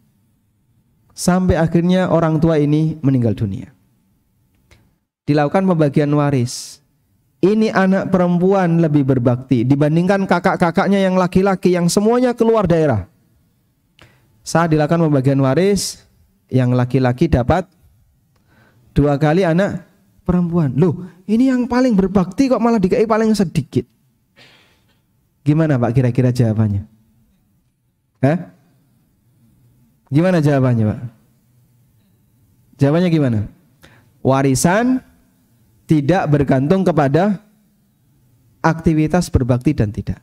Sampai akhirnya orang tua ini meninggal dunia. Dilakukan pembagian waris. Ini anak perempuan lebih berbakti dibandingkan kakak-kakaknya yang laki-laki yang semuanya keluar daerah. Saat dilakukan pembagian waris, yang laki-laki dapat 2 kali anak perempuan. Loh, ini yang paling berbakti kok malah dikasih paling sedikit. Gimana Pak kira-kira jawabannya? Gimana jawabannya Pak? Jawabannya gimana? Warisan tidak bergantung kepada aktivitas berbakti dan tidak.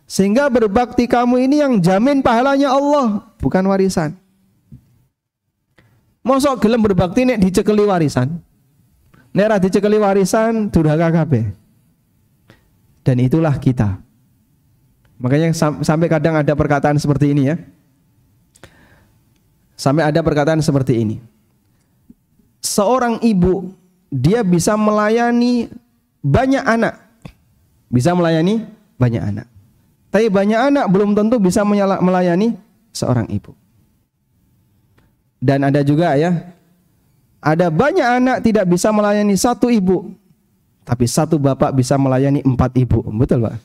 Sehingga berbakti kamu ini yang jamin pahalanya Allah, bukan warisan. Mosok gelem berbakti nek dicekeli warisan. Nek ra dicekeli warisan durhaka kabeh. Dan itulah kita. Makanya sampai kadang ada perkataan seperti ini ya. Sampai ada perkataan seperti ini. Seorang ibu dia bisa melayani banyak anak. Bisa melayani banyak anak. Tapi banyak anak belum tentu bisa melayani seorang ibu. Dan ada juga ya, ada banyak anak tidak bisa melayani satu ibu, tapi satu bapak bisa melayani 4 ibu. Betul Pak?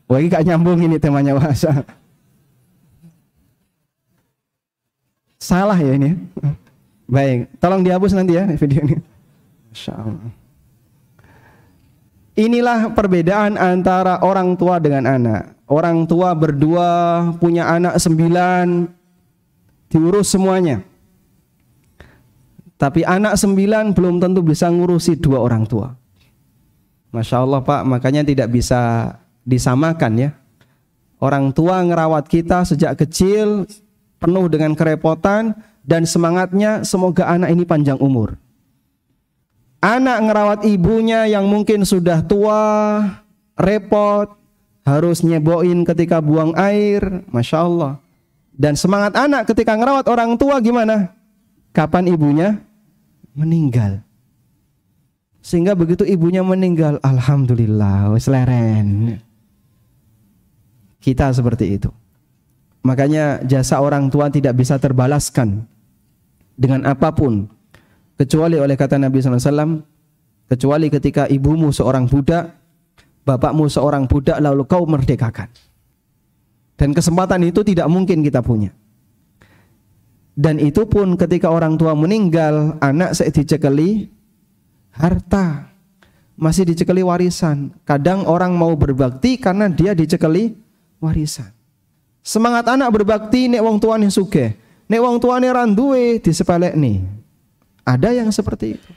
Wah, ini gak nyambung ini temanya bahasa. Salah ya ini. Baik, tolong dihapus nanti ya video ini. Masya Allah. Inilah perbedaan antara orang tua dengan anak. Orang tua berdua punya anak 9, diurus semuanya. Tapi anak 9 belum tentu bisa ngurusi 2 orang tua. Masya Allah Pak, makanya tidak bisa disamakan ya. Orang tua ngerawat kita sejak kecil penuh dengan kerepotan dan semangatnya semoga anak ini panjang umur. Anak ngerawat ibunya yang mungkin sudah tua, repot, harus nyeboin ketika buang air, Masya Allah. Dan semangat anak ketika ngerawat orang tua gimana? Kapan ibunya meninggal? Sehingga begitu ibunya meninggal, alhamdulillah, wis leren. Kita seperti itu. Makanya jasa orang tua tidak bisa terbalaskan dengan apapun, kecuali oleh kata Nabi SAW, kecuali ketika ibumu seorang budak, bapakmu seorang budak, lalu kau merdekakan. Dan kesempatan itu tidak mungkin kita punya. Dan itu pun ketika orang tua meninggal, anak saya dicekeli harta, masih dicekeli warisan. Kadang orang mau berbakti karena dia dicekeli warisan. Semangat anak berbakti nek wong tuane sugih, nek wong tuane ra duwe disepelekne. Ada yang seperti itu.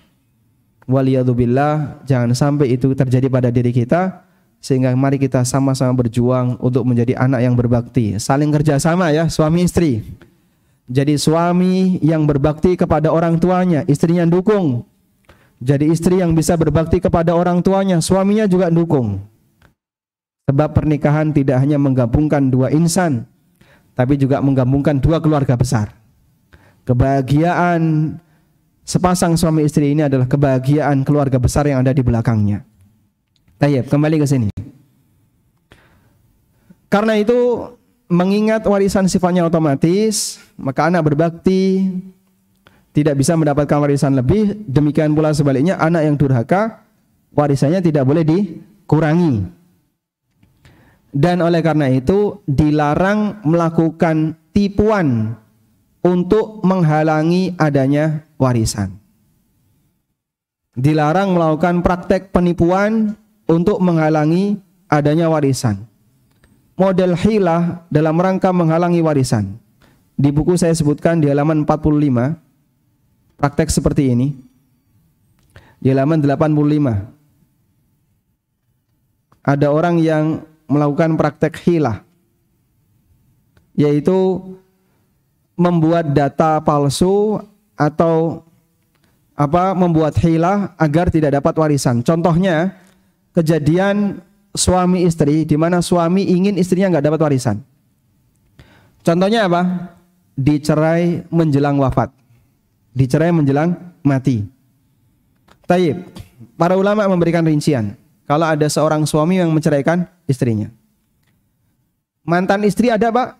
Waliyadzubillah, jangan sampai itu terjadi pada diri kita, sehingga mari kita sama-sama berjuang untuk menjadi anak yang berbakti. Saling kerjasama ya, suami istri. Jadi suami yang berbakti kepada orang tuanya, istrinya dukung. Jadi istri yang bisa berbakti kepada orang tuanya, suaminya juga dukung. Sebab pernikahan tidak hanya menggabungkan dua insan, tapi juga menggabungkan dua keluarga besar. Kebahagiaan sepasang suami istri ini adalah kebahagiaan keluarga besar yang ada di belakangnya. Tayyib, kembali ke sini. Karena itu, mengingat warisan sifatnya otomatis, maka anak berbakti tidak bisa mendapatkan warisan lebih. Demikian pula sebaliknya, anak yang durhaka warisannya tidak boleh dikurangi. Dan oleh karena itu dilarang melakukan tipuan untuk menghalangi adanya warisan. Dilarang melakukan praktek penipuan untuk menghalangi adanya warisan. Model hilah dalam rangka menghalangi warisan. Di buku saya sebutkan di halaman 45 praktek seperti ini. Di halaman 85 ada orang yang melakukan praktek hilah, yaitu membuat data palsu atau membuat hilah agar tidak dapat warisan. Contohnya kejadian suami istri di mana suami ingin istrinya nggak dapat warisan. Contohnya apa? Dicerai menjelang wafat, dicerai menjelang mati. Tayyib, para ulama memberikan rincian. Kalau ada seorang suami yang menceraikan istrinya, mantan istri ada Pak?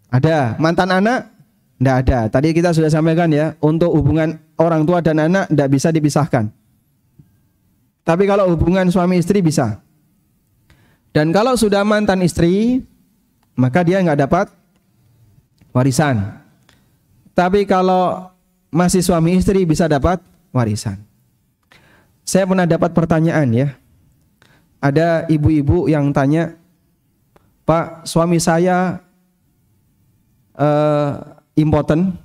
Ada. Mantan anak? Tidak ada. Tadi kita sudah sampaikan ya, untuk hubungan orang tua dan anak tidak bisa dipisahkan. Tapi kalau hubungan suami istri bisa. Dan kalau sudah mantan istri, maka dia nggak dapat warisan. Tapi kalau masih suami istri bisa dapat warisan. Saya pernah dapat pertanyaan ya. Ada ibu-ibu yang tanya, Pak, suami saya impoten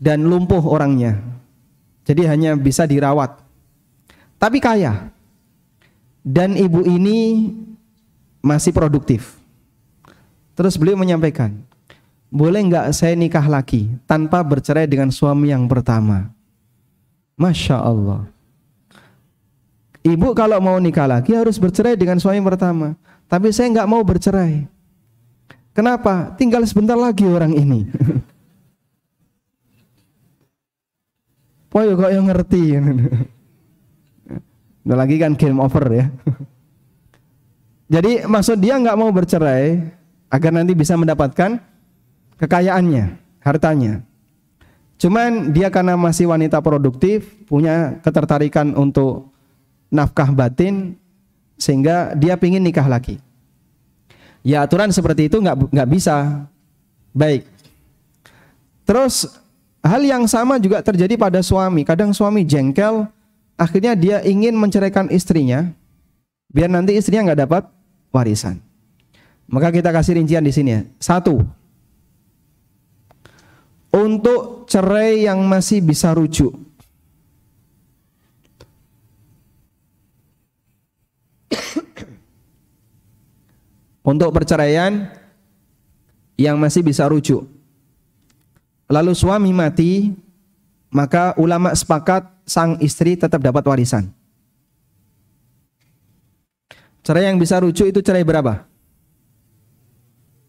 dan lumpuh orangnya, jadi hanya bisa dirawat, tapi kaya. Dan ibu ini masih produktif. Terus beliau menyampaikan, boleh nggak saya nikah lagi tanpa bercerai dengan suami yang pertama? Masya Allah. Ibu kalau mau nikah lagi harus bercerai dengan suami pertama. Tapi saya nggak mau bercerai. Kenapa? Tinggal sebentar lagi orang ini. Poyo kok yang ngerti. Udah lagi kan game over ya. Jadi maksud dia nggak mau bercerai agar nanti bisa mendapatkan kekayaannya, hartanya. Cuman dia karena masih wanita produktif, punya ketertarikan untuk nafkah batin, sehingga dia pingin nikah lagi. Ya aturan seperti itu nggak bisa. Baik. Terus hal yang sama juga terjadi pada suami. Kadang suami jengkel, akhirnya dia ingin menceraikan istrinya, biar nanti istrinya nggak dapat warisan. Maka kita kasih rincian di sini ya. 1. Untuk cerai yang masih bisa rujuk, untuk perceraian yang masih bisa rujuk. Lalu suami mati, maka ulama sepakat sang istri tetap dapat warisan. Cerai yang bisa rujuk itu cerai berapa?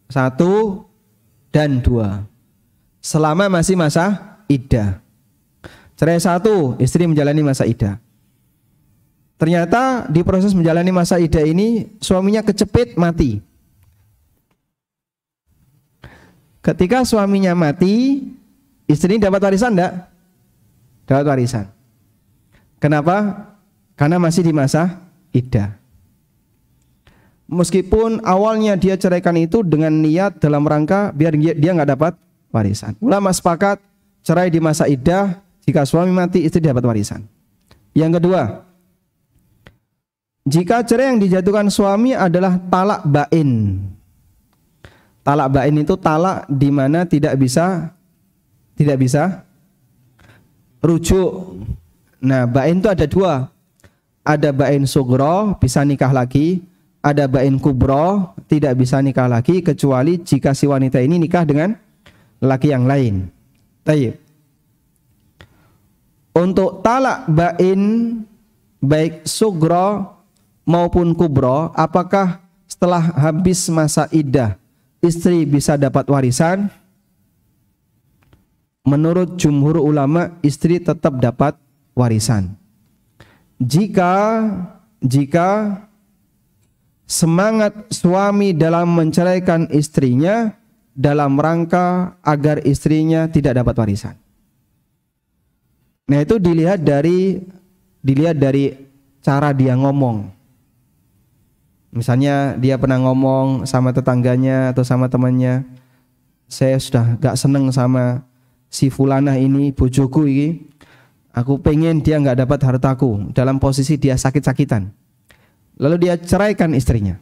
1 dan 2. Selama masih masa iddah. Cerai 1, istri menjalani masa iddah. Ternyata di proses menjalani masa iddah ini suaminya kecepit mati. Ketika suaminya mati, istri dapat warisan enggak? Dapat warisan. Kenapa? Karena masih di masa iddah. Meskipun awalnya dia ceraikan itu dengan niat dalam rangka biar dia nggak dapat warisan. Ulama sepakat cerai di masa iddah, jika suami mati istri dapat warisan. Yang kedua, jika cerai yang dijatuhkan suami adalah talak bain. Talak bain itu talak di mana tidak bisa rujuk. Nah, bain itu ada 2. Ada bain sugro, bisa nikah lagi. Ada bain kubro, tidak bisa nikah lagi kecuali jika si wanita ini nikah dengan laki yang lain. Tayyib. Untuk talak bain baik sugro maupun kubro, apakah setelah habis masa iddah istri bisa dapat warisan? Menurut jumhur ulama, istri tetap dapat warisan. Jika semangat suami dalam menceraikan istrinya dalam rangka agar istrinya tidak dapat warisan. Nah, itu dilihat dari cara dia ngomong. Misalnya dia pernah ngomong sama tetangganya atau sama temannya, saya sudah gak seneng sama si fulanah ini, bojoku ini, aku pengen dia gak dapat hartaku, dalam posisi dia sakit-sakitan. Lalu dia ceraikan istrinya.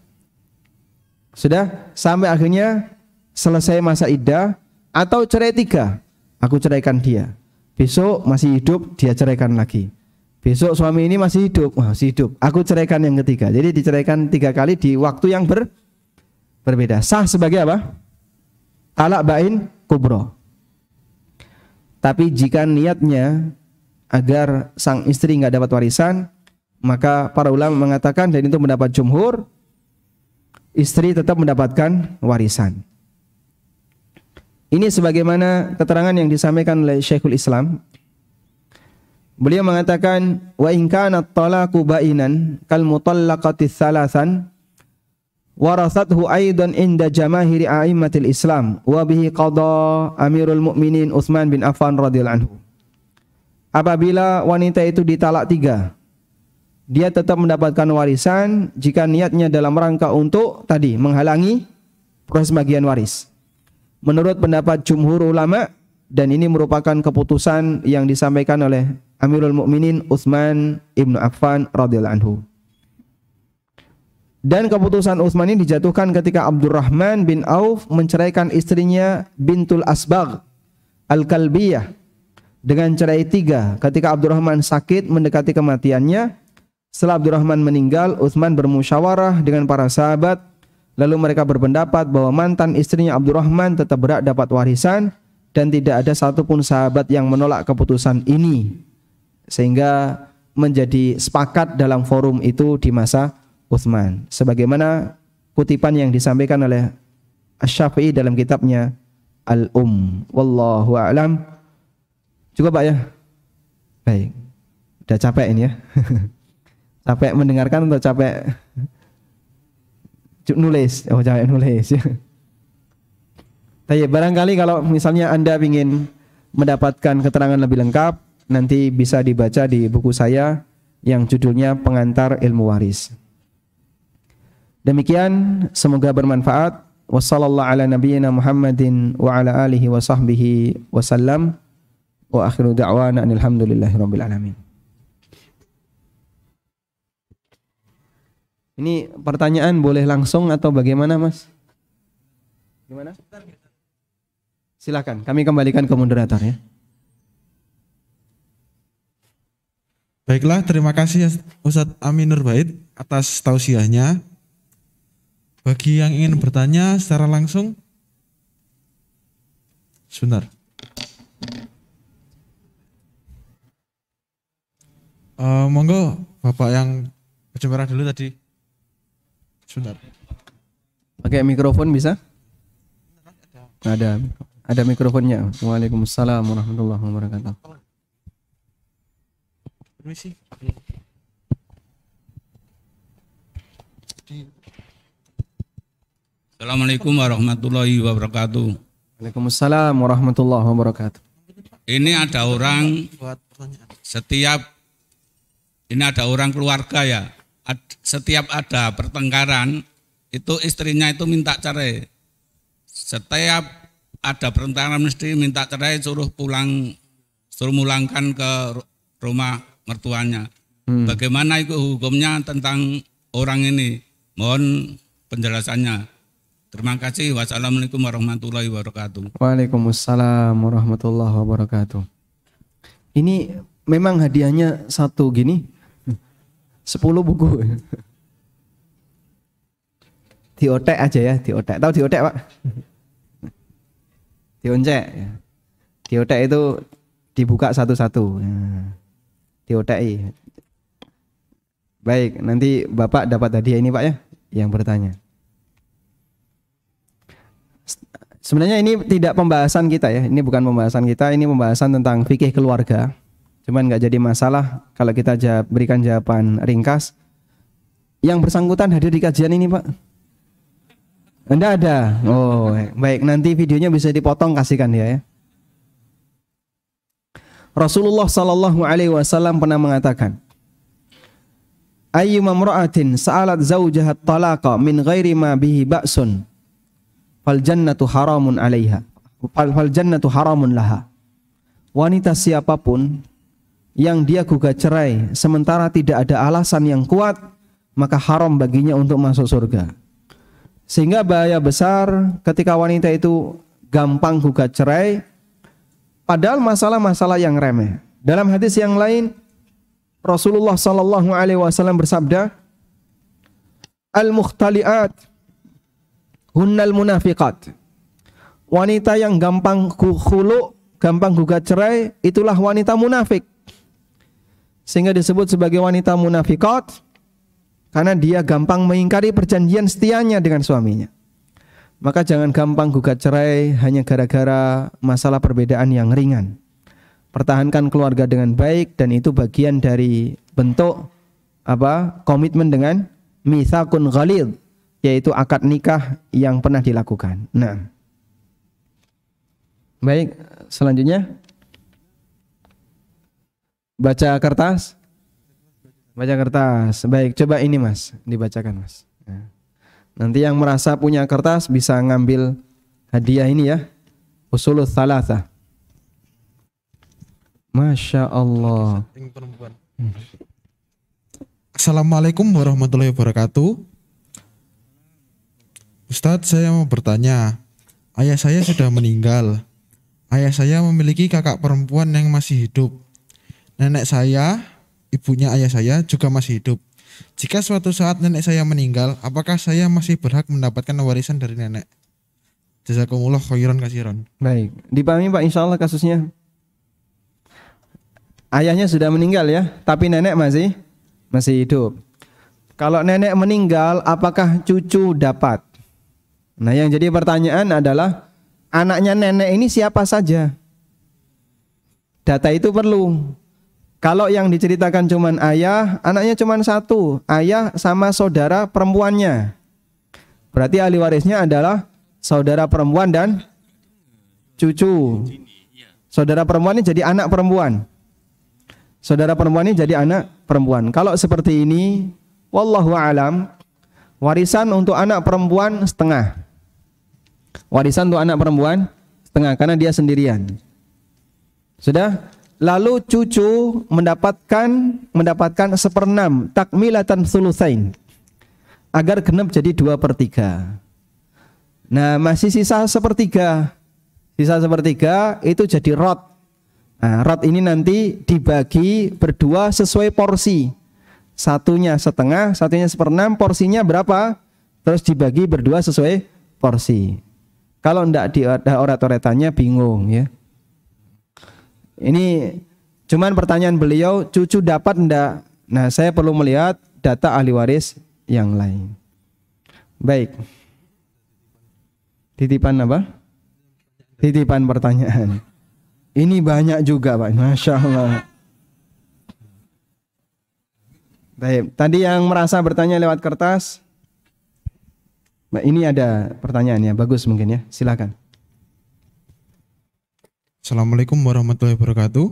Sudah sampai akhirnya selesai masa iddah, atau cerai 3, aku ceraikan dia. Besok masih hidup, dia ceraikan lagi. Besok suami ini masih hidup, aku ceraikan yang ketiga. Jadi diceraikan 3 kali di waktu yang berbeda. Sah sebagai apa? Talak bain kubro. Tapi jika niatnya agar sang istri nggak dapat warisan, maka para ulama mengatakan, dan itu mendapat jumhur, istri tetap mendapatkan warisan. Ini sebagaimana keterangan yang disampaikan oleh Syekhul Islam. Beliau mengatakan, wa in kana at-talaqu bainan kal mutallaqati thalathan warasathu aidan inda jamaahiri a'immatil Islam wa bihi qada Amirul Mukminin Utsman bin Affan radhiyallahu anhu. Apabila wanita itu ditalak 3, dia tetap mendapatkan warisan jika niatnya dalam rangka untuk tadi menghalangi proses bagian waris. Menurut pendapat jumhur ulama, dan ini merupakan keputusan yang disampaikan oleh Amirul Mukminin Utsman ibnu Affan radhiyallahu anhu. Dan keputusan Utsman ini dijatuhkan ketika Abdurrahman bin Auf menceraikan istrinya Bintul Asbagh Al-Kalbiyah dengan cerai 3 ketika Abdurrahman sakit mendekati kematiannya. Setelah Abdurrahman meninggal, Utsman bermusyawarah dengan para sahabat, lalu mereka berpendapat bahwa mantan istrinya Abdurrahman tetap berhak dapat warisan dan tidak ada satupun sahabat yang menolak keputusan ini, sehingga menjadi sepakat dalam forum itu di masa Utsman. Sebagaimana kutipan yang disampaikan oleh Asy-Syafi'i dalam kitabnya Al-Wallahu a'lam. Cukup Pak ya? Baik. Udah capek ini ya. Capek mendengarkan atau capek nulis? Oh, capek nulis. Tapi barangkali kalau misalnya Anda ingin mendapatkan keterangan lebih lengkap, nanti bisa dibaca di buku saya yang judulnya Pengantar Ilmu Waris. Demikian, semoga bermanfaat. Wassallallahu ala nabiyyina Muhammadin wa ala alihi wa sahbihi wasallam. Wa akhiru da'wana alhamdulillahi rabbil alamin. Ini pertanyaan boleh langsung atau bagaimana, Mas? Gimana? Silakan, kami kembalikan ke moderator ya. Baiklah, terima kasih Ustadz Aminur Bait atas tausiahnya. Bagi yang ingin bertanya secara langsung, sebentar. Monggo Bapak yang baju merah dulu tadi. Sebentar. Pakai mikrofon bisa? Ada mikrofonnya. Waalaikumsalam warahmatullahi wabarakatuh. Permisi. Assalamualaikum warahmatullahi wabarakatuh. Waalaikumsalam warahmatullahi wabarakatuh. Ini ada orang Buat pertanyaan. ini ada orang keluarga ya. Setiap ada pertengkaran itu istrinya itu minta cerai. Setiap ada pertengkaran mesti minta cerai, suruh mulangkan ke rumah mertuanya. Bagaimana itu hukumnya tentang orang ini? Mohon penjelasannya. Terima kasih. Wassalamualaikum warahmatullahi wabarakatuh. Waalaikumsalam warahmatullahi wabarakatuh. Ini memang hadiahnya satu gini, 10 buku. Diotek aja ya, diotek. Tahu diotek, Pak? Dioncek. Diotek itu dibuka satu-satu. Dioteki. Baik, nanti Bapak dapat hadiah ini, Pak ya, yang bertanya. Sebenarnya ini tidak pembahasan kita ya, ini bukan pembahasan kita, ini pembahasan tentang fikih keluarga. Cuman nggak jadi masalah kalau kita berikan jawaban ringkas. Yang bersangkutan hadir di kajian ini, Pak? Anda ada? Oh, baik, nanti videonya bisa dipotong, kasihkan dia ya. Rasulullah Sallallahu Alaihi Wasallam pernah mengatakan, ayyuma imra'atin sa'alat zawjaha talaqa min ghairi ma bihi ba'sun fal jannatu haramun 'alaiha fal jannatu haramun laha. Wanita siapapun yang dia gugat cerai sementara tidak ada alasan yang kuat, maka haram baginya untuk masuk surga. Sehingga bahaya besar ketika wanita itu gampang gugat cerai padahal masalah-masalah yang remeh. Dalam hadis yang lain Rasulullah sallallahu alaihi wasallam bersabda, al-mukhtali'at hunnal munafiqat. Wanita yang gampang khulu, gampang gugat cerai, itulah wanita munafik. Sehingga disebut sebagai wanita munafiqat karena dia gampang mengingkari perjanjian setianya dengan suaminya. Maka jangan gampang gugat cerai hanya gara-gara masalah perbedaan yang ringan. Pertahankan keluarga dengan baik, dan itu bagian dari bentuk komitmen dengan mitsaqun ghalidh, yaitu akad nikah yang pernah dilakukan. Nah, baik, selanjutnya baca kertas. Baca kertas. Baik, coba ini Mas, dibacakan Mas. Nah, nanti yang merasa punya kertas bisa ngambil hadiah ini ya, Ushulul Tsalatsah. Masya Allah. Assalamualaikum warahmatullahi wabarakatuh. Ustadz, saya mau bertanya. Ayah saya sudah meninggal. Ayah saya memiliki kakak perempuan yang masih hidup. Nenek saya, ibunya ayah saya, juga masih hidup. Jika suatu saat nenek saya meninggal, apakah saya masih berhak mendapatkan warisan dari nenek? Jazakumullah khairan katsiran. Baik, dipahami Pak, insya Allah kasusnya. Ayahnya sudah meninggal ya, tapi nenek masih hidup. Kalau nenek meninggal, apakah cucu dapat? Nah, yang jadi pertanyaan adalah anaknya nenek ini siapa saja? Data itu perlu. Kalau yang diceritakan cuman ayah, anaknya cuman satu, ayah sama saudara perempuannya. Berarti ahli warisnya adalah saudara perempuan dan cucu. Saudara perempuan ini jadi anak perempuan. Saudara perempuan ini jadi anak perempuan. Kalau seperti ini, wallahu alam, warisan untuk anak perempuan setengah. Warisan untuk anak perempuan setengah karena dia sendirian. Sudah? Lalu cucu mendapatkan 1/6 takmilatan tsulusain, agar genap jadi 2/3. Nah, masih sisa 1/3. Sisa 1/3 itu jadi rot. Nah, rot ini nanti dibagi berdua sesuai porsi. Satunya setengah, satunya 1/6, porsinya berapa? terus dibagi berdua sesuai porsi. Kalau enggak ada oret-oretannya bingung ya. Ini cuman pertanyaan beliau, cucu dapat enggak? Nah, saya perlu melihat data ahli waris yang lain. Baik. Titipan apa? Titipan pertanyaan. Ini banyak juga, Pak. Masya Allah. Baik. Tadi yang merasa bertanya lewat kertas. Nah, ini ada pertanyaannya. Bagus mungkin ya. Silakan. Assalamualaikum warahmatullahi wabarakatuh.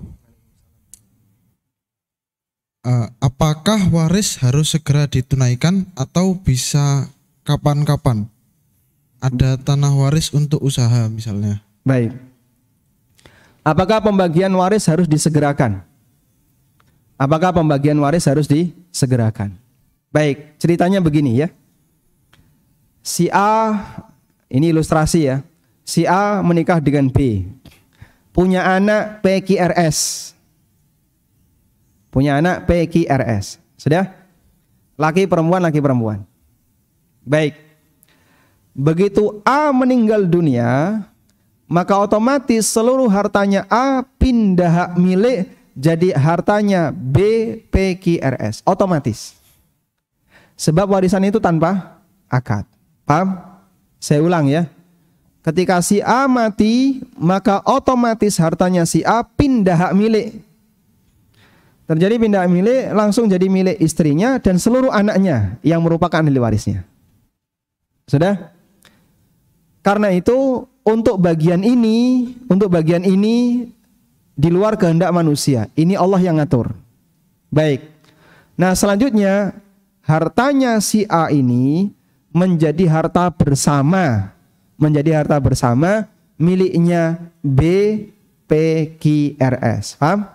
Apakah waris harus segera ditunaikan atau bisa kapan-kapan? Ada tanah waris untuk usaha misalnya. Baik. Apakah pembagian waris harus disegerakan? Apakah pembagian waris harus disegerakan? Baik, ceritanya begini ya. Si A, ini ilustrasi ya. Si A menikah dengan B. Punya anak PQRS. Punya anak PQRS. Sudah? Laki perempuan, laki perempuan. Baik. Begitu A meninggal dunia, maka otomatis seluruh hartanya A pindah hak milik jadi hartanya B PQRS. Otomatis. Sebab warisan itu tanpa akad. Paham? Saya ulang ya. Ketika si A mati, maka otomatis hartanya si A pindah hak milik. Terjadi pindah hak milik, langsung jadi milik istrinya dan seluruh anaknya yang merupakan ahli warisnya. Sudah? Karena itu untuk bagian ini di luar kehendak manusia. Ini Allah yang ngatur. Baik. Nah, selanjutnya hartanya si A ini menjadi harta bersama. Menjadi harta bersama miliknya B PQRS. Paham?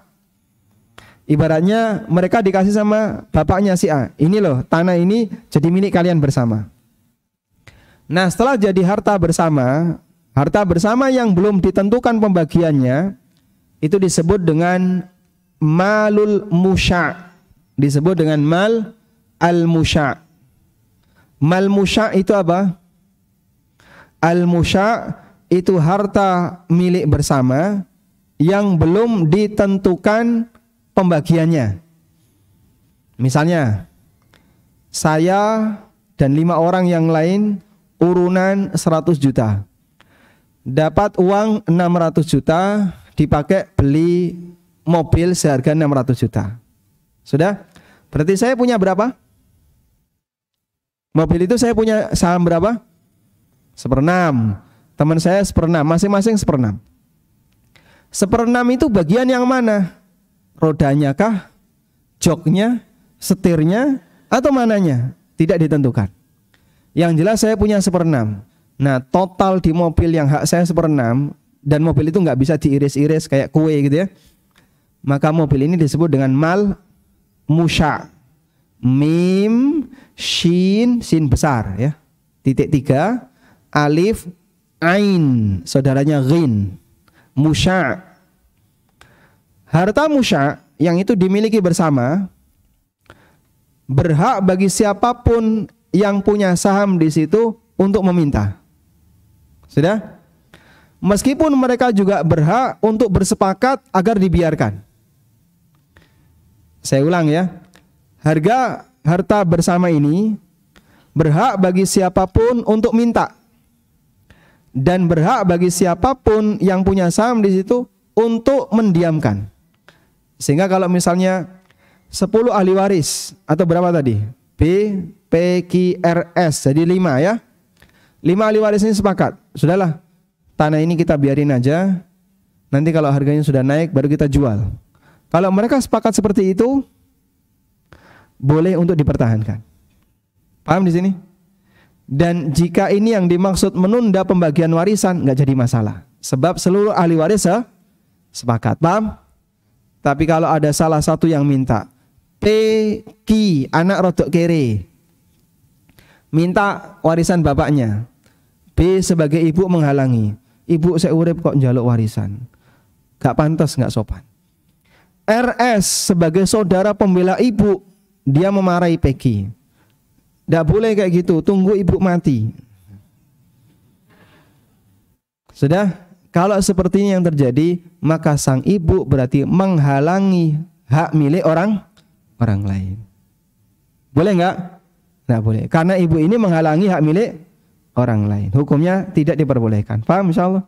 Ibaratnya mereka dikasih sama bapaknya si A. Ini loh, tanah ini jadi milik kalian bersama. Nah, setelah jadi harta bersama yang belum ditentukan pembagiannya, itu disebut dengan malul musya'. Disebut dengan mal al-musya'. Mal musya' itu apa? Al-musya' itu harta milik bersama yang belum ditentukan pembagiannya. Misalnya, saya dan 5 orang yang lain urunan 100 juta. Dapat uang 600 juta dipakai beli mobil seharga 600 juta. Sudah? Berarti saya punya berapa? Mobil itu saya punya saham berapa? 1/6. Teman saya 1/6, masing-masing 1/6. 1/6 itu bagian yang mana? Rodanya kah? Joknya? Setirnya? Atau mananya? Tidak ditentukan. Yang jelas saya punya 1/6. Nah, total di mobil yang hak saya 1/6 dan mobil itu nggak bisa diiris-iris kayak kue gitu ya. Maka mobil ini disebut dengan mal musya'. Mim, shin, sin besar ya. Titik 3, alif, ain, saudaranya ghin. Musya'. Harta musya' yang itu dimiliki bersama berhak bagi siapapun yang punya saham di situ untuk meminta. Sudah? Meskipun mereka juga berhak untuk bersepakat agar dibiarkan. Saya ulang ya. Harta bersama ini berhak bagi siapapun untuk minta. Dan berhak bagi siapapun yang punya saham di situ untuk mendiamkan. Sehingga kalau misalnya 10 ahli waris atau berapa tadi? B PQRS jadi 5 ya. 5 ahli waris ini sepakat. Sudahlah, tanah ini kita biarin aja. Nanti kalau harganya sudah naik baru kita jual. Kalau mereka sepakat seperti itu, boleh untuk dipertahankan. Paham di sini? Dan jika ini yang dimaksud menunda pembagian warisan, nggak jadi masalah. Sebab seluruh ahli waris sepakat. Paham? Tapi kalau ada salah satu yang minta, PQ anak rodok kere, minta warisan bapaknya, B sebagai ibu menghalangi, ibu saya urip kok njaluk warisan, gak pantas, gak sopan. RS sebagai saudara pembela ibu, dia memarahi PQ, Tidak boleh kayak gitu, tunggu ibu mati. Sudah, kalau seperti ini yang terjadi, maka sang ibu berarti menghalangi hak milik orang lain. Boleh enggak? Tidak boleh. Karena ibu ini menghalangi hak milik orang lain. Hukumnya tidak diperbolehkan. Paham insyaallah?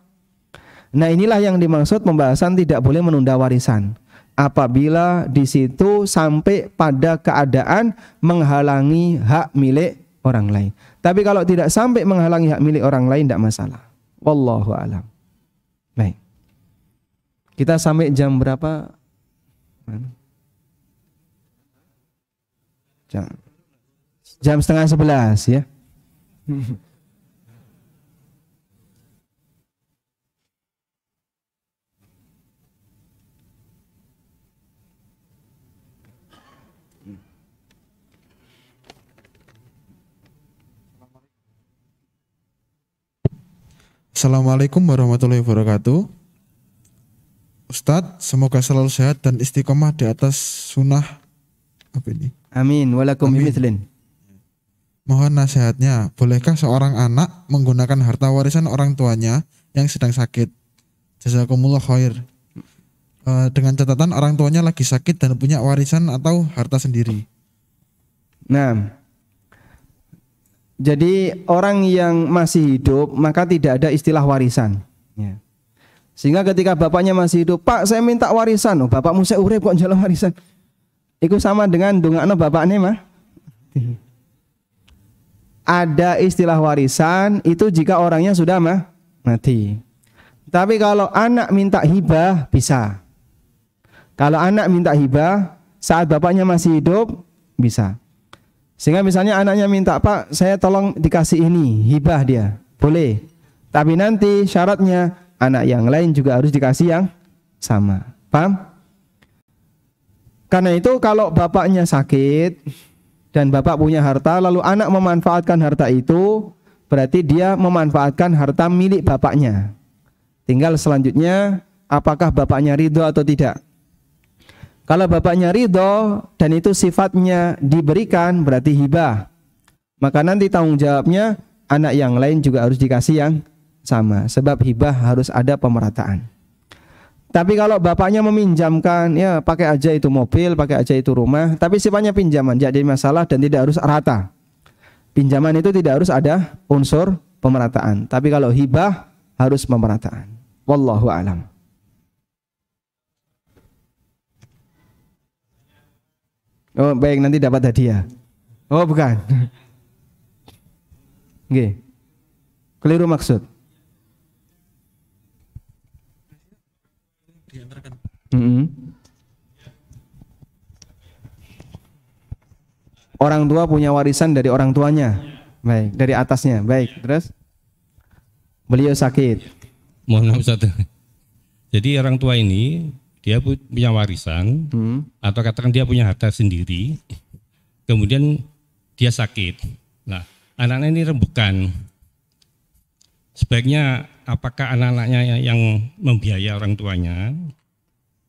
Nah, inilah yang dimaksud pembahasan tidak boleh menunda warisan. Apabila di situ sampai pada keadaan menghalangi hak milik orang lain. Tapi kalau tidak sampai menghalangi hak milik orang lain, tidak masalah. Wallahu a'lam. Baik. Kita sampai jam berapa? Jam setengah 11 ya. Assalamualaikum warahmatullahi wabarakatuh. Ustadz, semoga selalu sehat dan istiqomah di atas sunnah. Apa ini? Amin. Walakum bimithlin. Mohon nasihatnya, bolehkah seorang anak menggunakan harta warisan orang tuanya yang sedang sakit? Jazakumullah khair. Dengan catatan orang tuanya lagi sakit dan punya warisan atau harta sendiri. Nah, jadi orang yang masih hidup maka tidak ada istilah warisan. Ya. Sehingga ketika bapaknya masih hidup, Pak saya minta warisan. Oh, bapakmu saya urip kok njaluk warisan. Itu sama dengan dongakno bapaknya mah. Ada istilah warisan itu jika orangnya sudah mati. Tapi kalau anak minta hibah bisa. Kalau anak minta hibah saat bapaknya masih hidup bisa. Sehingga misalnya anaknya minta, Pak saya tolong dikasih ini, hibah dia, boleh. Tapi nanti syaratnya anak yang lain juga harus dikasih yang sama. Paham? Karena itu kalau bapaknya sakit dan bapak punya harta, lalu anak memanfaatkan harta itu, berarti dia memanfaatkan harta milik bapaknya. Tinggal selanjutnya, apakah bapaknya ridho atau tidak. Kalau bapaknya ridho dan itu sifatnya diberikan berarti hibah. Maka nanti tanggung jawabnya anak yang lain juga harus dikasih yang sama. Sebab hibah harus ada pemerataan. Tapi kalau bapaknya meminjamkan, ya pakai aja itu mobil, pakai aja itu rumah. Tapi sifatnya pinjaman, jadi masalah dan tidak harus rata. Pinjaman itu tidak harus ada unsur pemerataan. Tapi kalau hibah harus pemerataan. Wallahu a'lam. Oh baik, nanti dapat hadiah. Oh bukan. Nggih. Keliru maksud. Orang tua punya warisan dari orang tuanya. Baik, dari atasnya. Baik, terus beliau sakit. Mohon maaf Ustaz. Jadi orang tua ini dia punya warisan atau katakan dia punya harta sendiri, kemudian dia sakit. Nah, anak-anak ini rembukan. Sebaiknya apakah anak-anaknya yang membiayai orang tuanya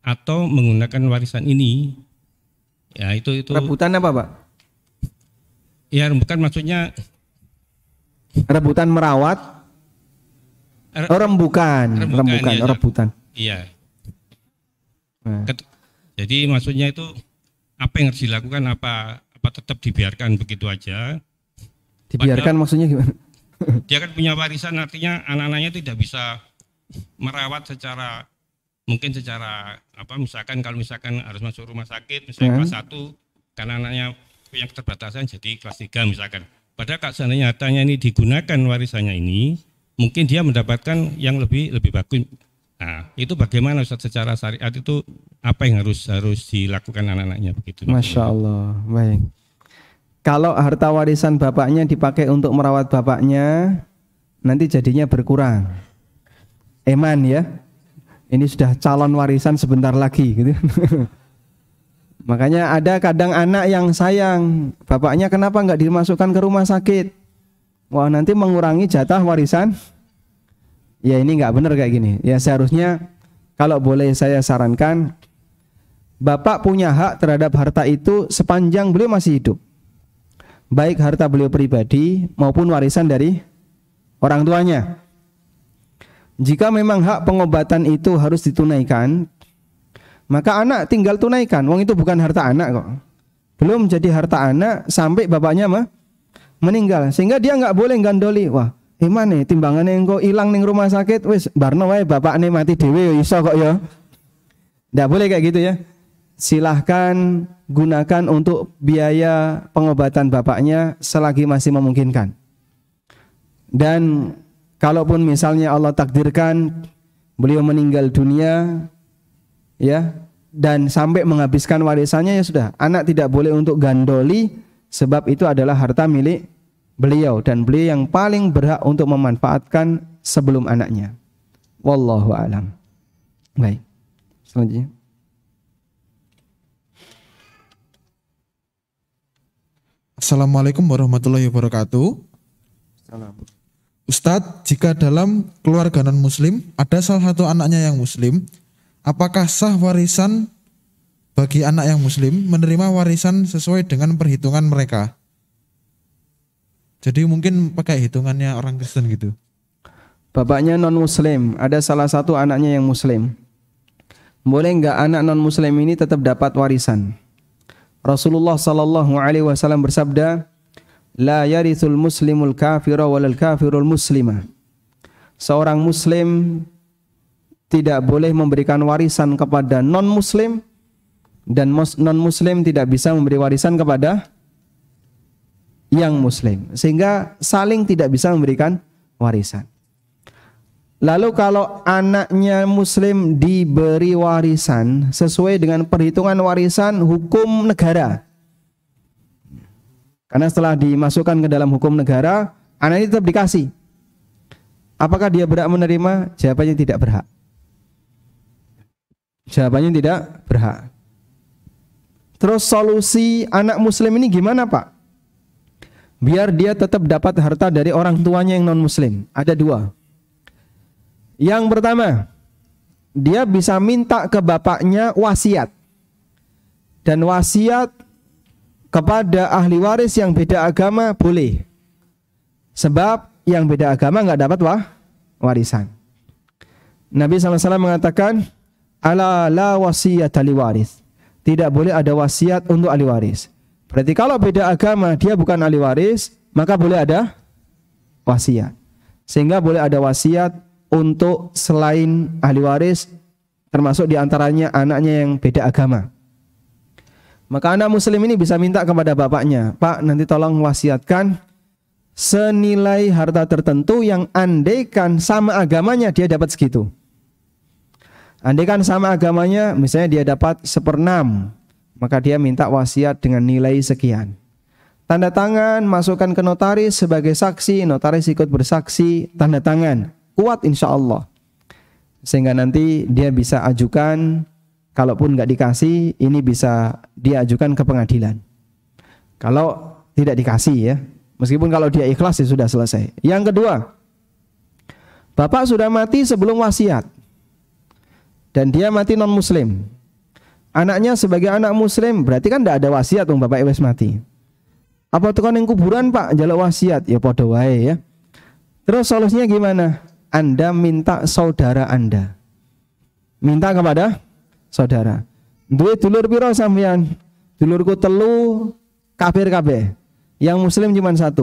atau menggunakan warisan ini? Ya itu. Rebutan apa, Pak? Ya rembukan maksudnya rebutan merawat. Rembukan, ya, rebutan. Iya. Jadi maksudnya itu apa yang harus dilakukan, apa tetap dibiarkan begitu aja? Dibiarkan padahal maksudnya gimana? Dia kan punya warisan, artinya anak-anaknya tidak bisa merawat secara apa, misalkan kalau misalkan harus masuk rumah sakit misalnya kelas 1 karena anaknya punya keterbatasan jadi kelas 3 misalkan. Padahal kalau seandainya hartanya ini digunakan warisannya ini, mungkin dia mendapatkan yang lebih bagus. Nah, itu bagaimana Ustaz secara syariat itu apa yang harus dilakukan anak-anaknya begitu? Masya Allah, baik. Kalau harta warisan bapaknya dipakai untuk merawat bapaknya, nanti jadinya berkurang. Eman ya, ini sudah calon warisan sebentar lagi gitu. Makanya ada kadang anak yang sayang, bapaknya kenapa nggak dimasukkan ke rumah sakit? Wah nanti mengurangi jatah warisan. Ya ini nggak benar kayak gini. Ya seharusnya kalau boleh saya sarankan, bapak punya hak terhadap harta itu sepanjang beliau masih hidup. baik harta beliau pribadi maupun warisan dari orang tuanya. Jika memang hak pengobatan itu harus ditunaikan, maka anak tinggal tunaikan. Wong itu bukan harta anak kok. Belum jadi harta anak sampai bapaknya meninggal. Sehingga dia nggak boleh gandoli. Wah, gimana timbangannya engko ilang ning rumah sakit, wis barno wae bapakne mati dhewe iso kok ya. Nggak boleh kayak gitu ya. Silahkan gunakan untuk biaya pengobatan bapaknya selagi masih memungkinkan. Dan kalaupun misalnya Allah takdirkan beliau meninggal dunia, ya, dan sampai menghabiskan warisannya, ya sudah, anak tidak boleh untuk gandoli, sebab itu adalah harta milik beliau dan beliau yang paling berhak untuk memanfaatkan sebelum anaknya. Wallahu a'lam. Baik. Selanjutnya. Assalamualaikum warahmatullahi wabarakatuh. Ustadz, jika dalam keluarga non-muslim ada salah satu anaknya yang muslim, apakah sah warisan bagi anak yang muslim menerima warisan sesuai dengan perhitungan mereka? Jadi mungkin pakai hitungannya orang Kristen gitu. Bapaknya non-muslim, ada salah satu anaknya yang muslim. Boleh enggak anak non-muslim ini tetap dapat warisan? Rasulullah sallallahu alaihi wasallam bersabda, "La yarithul muslimul kafira walal kafirul muslima." Seorang muslim tidak boleh memberikan warisan kepada non-muslim dan non-muslim tidak bisa memberi warisan kepada yang muslim, sehingga saling tidak bisa memberikan warisan. Lalu kalau anaknya muslim diberi warisan sesuai dengan perhitungan warisan hukum negara, karena setelah dimasukkan ke dalam hukum negara, anak ini tetap dikasih. Apakah dia berhak menerima? Jawabannya tidak berhak. Jawabannya tidak berhak. Terus solusi anak muslim ini gimana, Pak? Biar dia tetap dapat harta dari orang tuanya yang non-muslim. Ada dua. Yang pertama, dia bisa minta ke bapaknya wasiat. Dan wasiat kepada ahli waris yang beda agama boleh. Sebab yang beda agama nggak dapat warisan. Nabi SAW mengatakan, ala la wasiyata li waris. Tidak boleh ada wasiat untuk ahli waris. Berarti kalau beda agama dia bukan ahli waris, maka boleh ada wasiat. Sehingga boleh ada wasiat untuk selain ahli waris, termasuk diantaranya anaknya yang beda agama. Maka anak muslim ini bisa minta kepada bapaknya, Pak, nanti tolong wasiatkan senilai harta tertentu yang andaikan sama agamanya dia dapat segitu. Andaikan sama agamanya, misalnya dia dapat 1/6, maka dia minta wasiat dengan nilai sekian. Tanda tangan, masukkan ke notaris sebagai saksi, notaris ikut bersaksi, tanda tangan. Kuat insya Allah. Sehingga nanti dia bisa ajukan, kalaupun nggak dikasih, ini bisa dia ajukan ke pengadilan. Kalau tidak dikasih ya, meskipun kalau dia ikhlas ya sudah selesai. Yang kedua, bapak sudah mati sebelum wasiat. Dan dia mati non muslim. Anaknya sebagai anak muslim, berarti kan tidak ada wasiat dong bapak wis mati. Apa tukang yang kuburan Pak, jaluk wasiat? Ya podo wae ya. Terus solusinya gimana? Anda minta saudara Anda. Minta kepada saudara. Duwe dulur piro sampean? Dulurku telu kafir kabeh. Yang muslim cuma 1.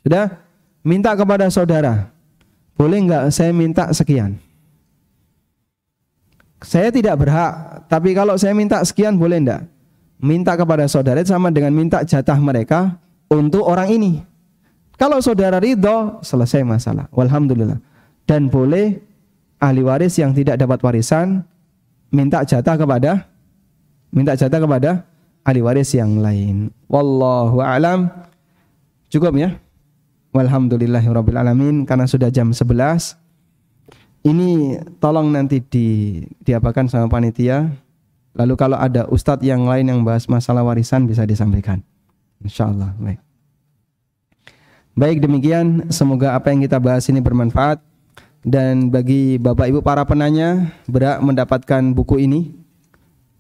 Sudah? Minta kepada saudara. Boleh enggak saya minta sekian? Saya tidak berhak, tapi kalau saya minta sekian boleh enggak? Minta kepada saudara sama dengan minta jatah mereka untuk orang ini. Kalau saudara ridho, selesai masalah. Walhamdulillah. Dan boleh ahli waris yang tidak dapat warisan minta jatah kepada ahli waris yang lain. Wallahu a'lam. Cukup ya? Walhamdulillahirabbil alamin. Karena sudah jam 11. Ini tolong nanti diapakan sama panitia. Lalu kalau ada ustadz yang lain yang bahas masalah warisan bisa disampaikan. Insyaallah. Baik, demikian. Semoga apa yang kita bahas ini bermanfaat. Dan bagi Bapak Ibu para penanya berhak mendapatkan buku ini,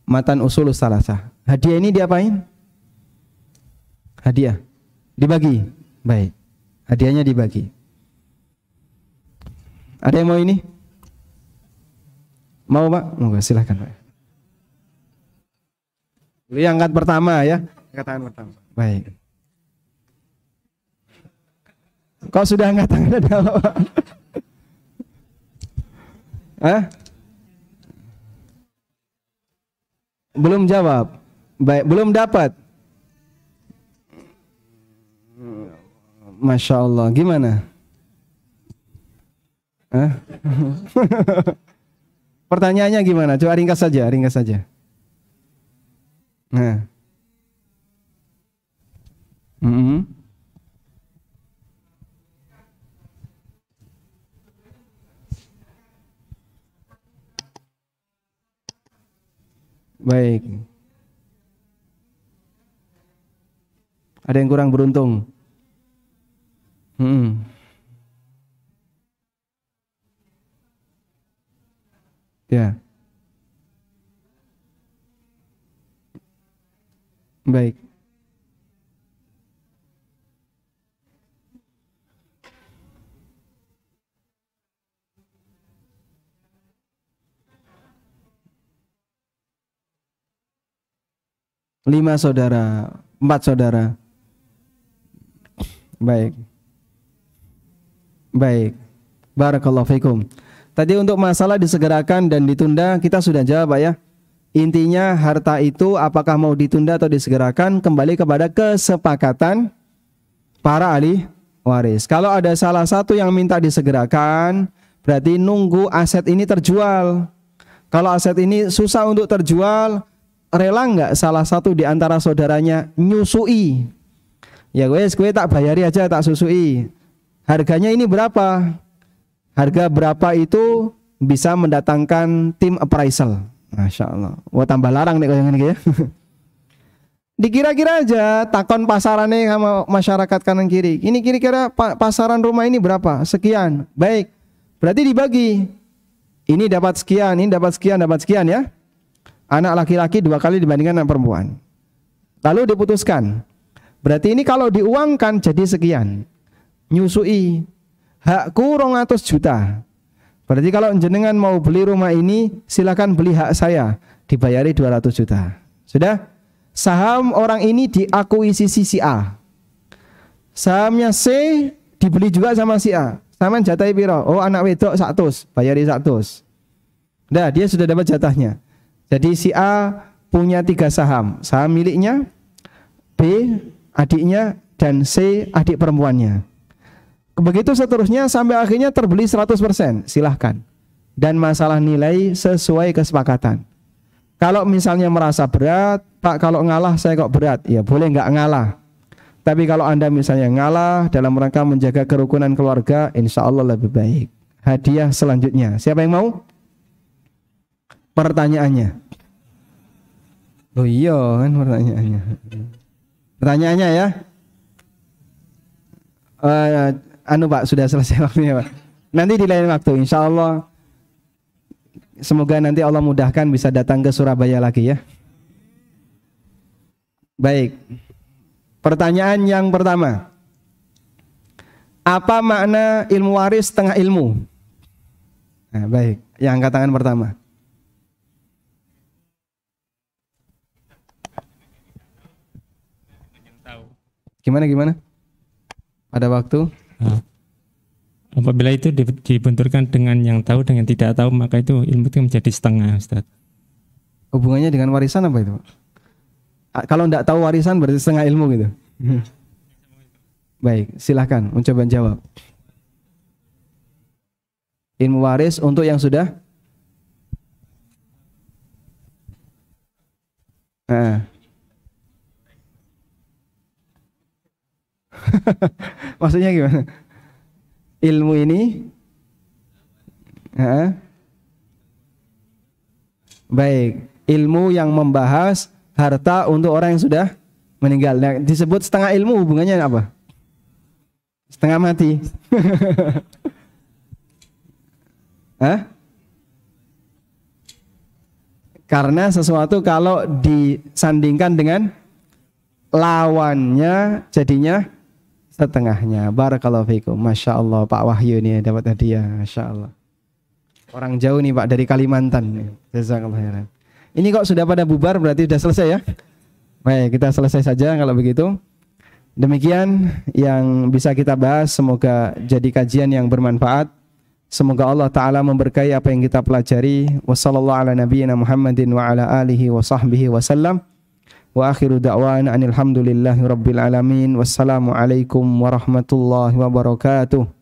Matan Ushulus Tsalatshah. Hadiah ini diapain? Hadiah. Dibagi. Baik. Hadiahnya dibagi. Ada yang mau ini? Mau Pak? Monggo silahkan Pak. Beli angkat pertama ya. Angkat tangan pertama. Baik. Kok sudah angkat tangan ada Pak? Hah? Belum jawab. Baik, belum dapat. Masya Allah, gimana? Hah? Pertanyaannya gimana? Coba ringkas saja, ringkas saja. Nah. Baik. Ada yang kurang beruntung. Ya. Baik. Lima saudara, 4 saudara. Baik. Baik. Barakallahu fikum. Tadi untuk masalah disegerakan dan ditunda kita sudah jawab Pak ya. Intinya harta itu apakah mau ditunda atau disegerakan kembali kepada kesepakatan para ahli waris. Kalau ada salah satu yang minta disegerakan, berarti nunggu aset ini terjual. Kalau aset ini susah untuk terjual, rela nggak salah satu di antara saudaranya nyusui? Ya gue tak bayari aja, tak susui. Harganya ini berapa? Harga berapa itu bisa mendatangkan tim appraisal. Masya Allah. Wah tambah larang nih kayak gini ya. Dikira-kira aja takon pasarannya sama masyarakat kanan kiri. Ini kira-kira pasaran rumah ini berapa? Sekian. Baik. Berarti dibagi. Ini dapat sekian, ini dapat sekian, dapat sekian ya. Anak laki-laki 2 kali dibandingkan anak perempuan. Lalu diputuskan. Berarti ini kalau diuangkan jadi sekian. Nyusui. Hakku 200 juta. Berarti kalau jenengan mau beli rumah ini, silakan beli hak saya, dibayari 200 juta. Sudah? Saham orang ini diakuisisi si A. Sahamnya C dibeli juga sama si A. Saman jatahi piro? Oh anak wedok 100, bayari 100. Nah, dia sudah dapat jatahnya. Jadi si A punya 3 saham. Saham miliknya, B adiknya, dan C adik perempuannya. Begitu seterusnya sampai akhirnya terbeli 100%, silahkan. Dan masalah nilai sesuai kesepakatan. Kalau misalnya merasa berat, Pak kalau ngalah saya kok berat, ya boleh nggak ngalah. Tapi kalau Anda misalnya ngalah dalam rangka menjaga kerukunan keluarga, insya Allah lebih baik. Hadiah selanjutnya, siapa yang mau? Pertanyaannya. Oh iya kan pertanyaannya. Pertanyaannya ya. Pak sudah selesai waktunya Pak. Nanti di lain waktu insya Allah. Semoga nanti Allah mudahkan bisa datang ke Surabaya lagi ya. Baik. Pertanyaan yang pertama. Apa makna ilmu waris setengah ilmu? Nah, baik. Yang angkat tangan pertama. Gimana? Ada waktu? Apabila itu dibenturkan dengan yang tahu dengan tidak tahu, maka itu ilmu itu menjadi setengah, Ustaz. Hubungannya dengan warisan apa itu? Kalau tidak tahu warisan berarti setengah ilmu gitu. Baik, silahkan mencoba jawab. Ilmu waris untuk yang sudah maksudnya gimana? Ilmu ini baik, ilmu yang membahas harta untuk orang yang sudah meninggal. Nah, disebut setengah ilmu, hubungannya apa? Setengah mati. Karena sesuatu kalau disandingkan dengan lawannya jadinya setengahnya. Barakallahu fikum. Masya Allah Pak Wahyu nih dapat hadiah. Masya Allah. Orang jauh nih Pak dari Kalimantan. Jazakallah khairan. Ini kok sudah pada bubar berarti sudah selesai ya? Baik, kita selesai saja kalau begitu. Demikian yang bisa kita bahas, semoga jadi kajian yang bermanfaat. Semoga Allah Ta'ala memberkahi apa yang kita pelajari. Wassallallahu ala nabiyyina Muhammadin wa ala alihi wa sahbihi wa sallam. Wa akhiru da'wana anilhamdulillahi rabbil alamin. Wassalamualaikum warahmatullahi wabarakatuh.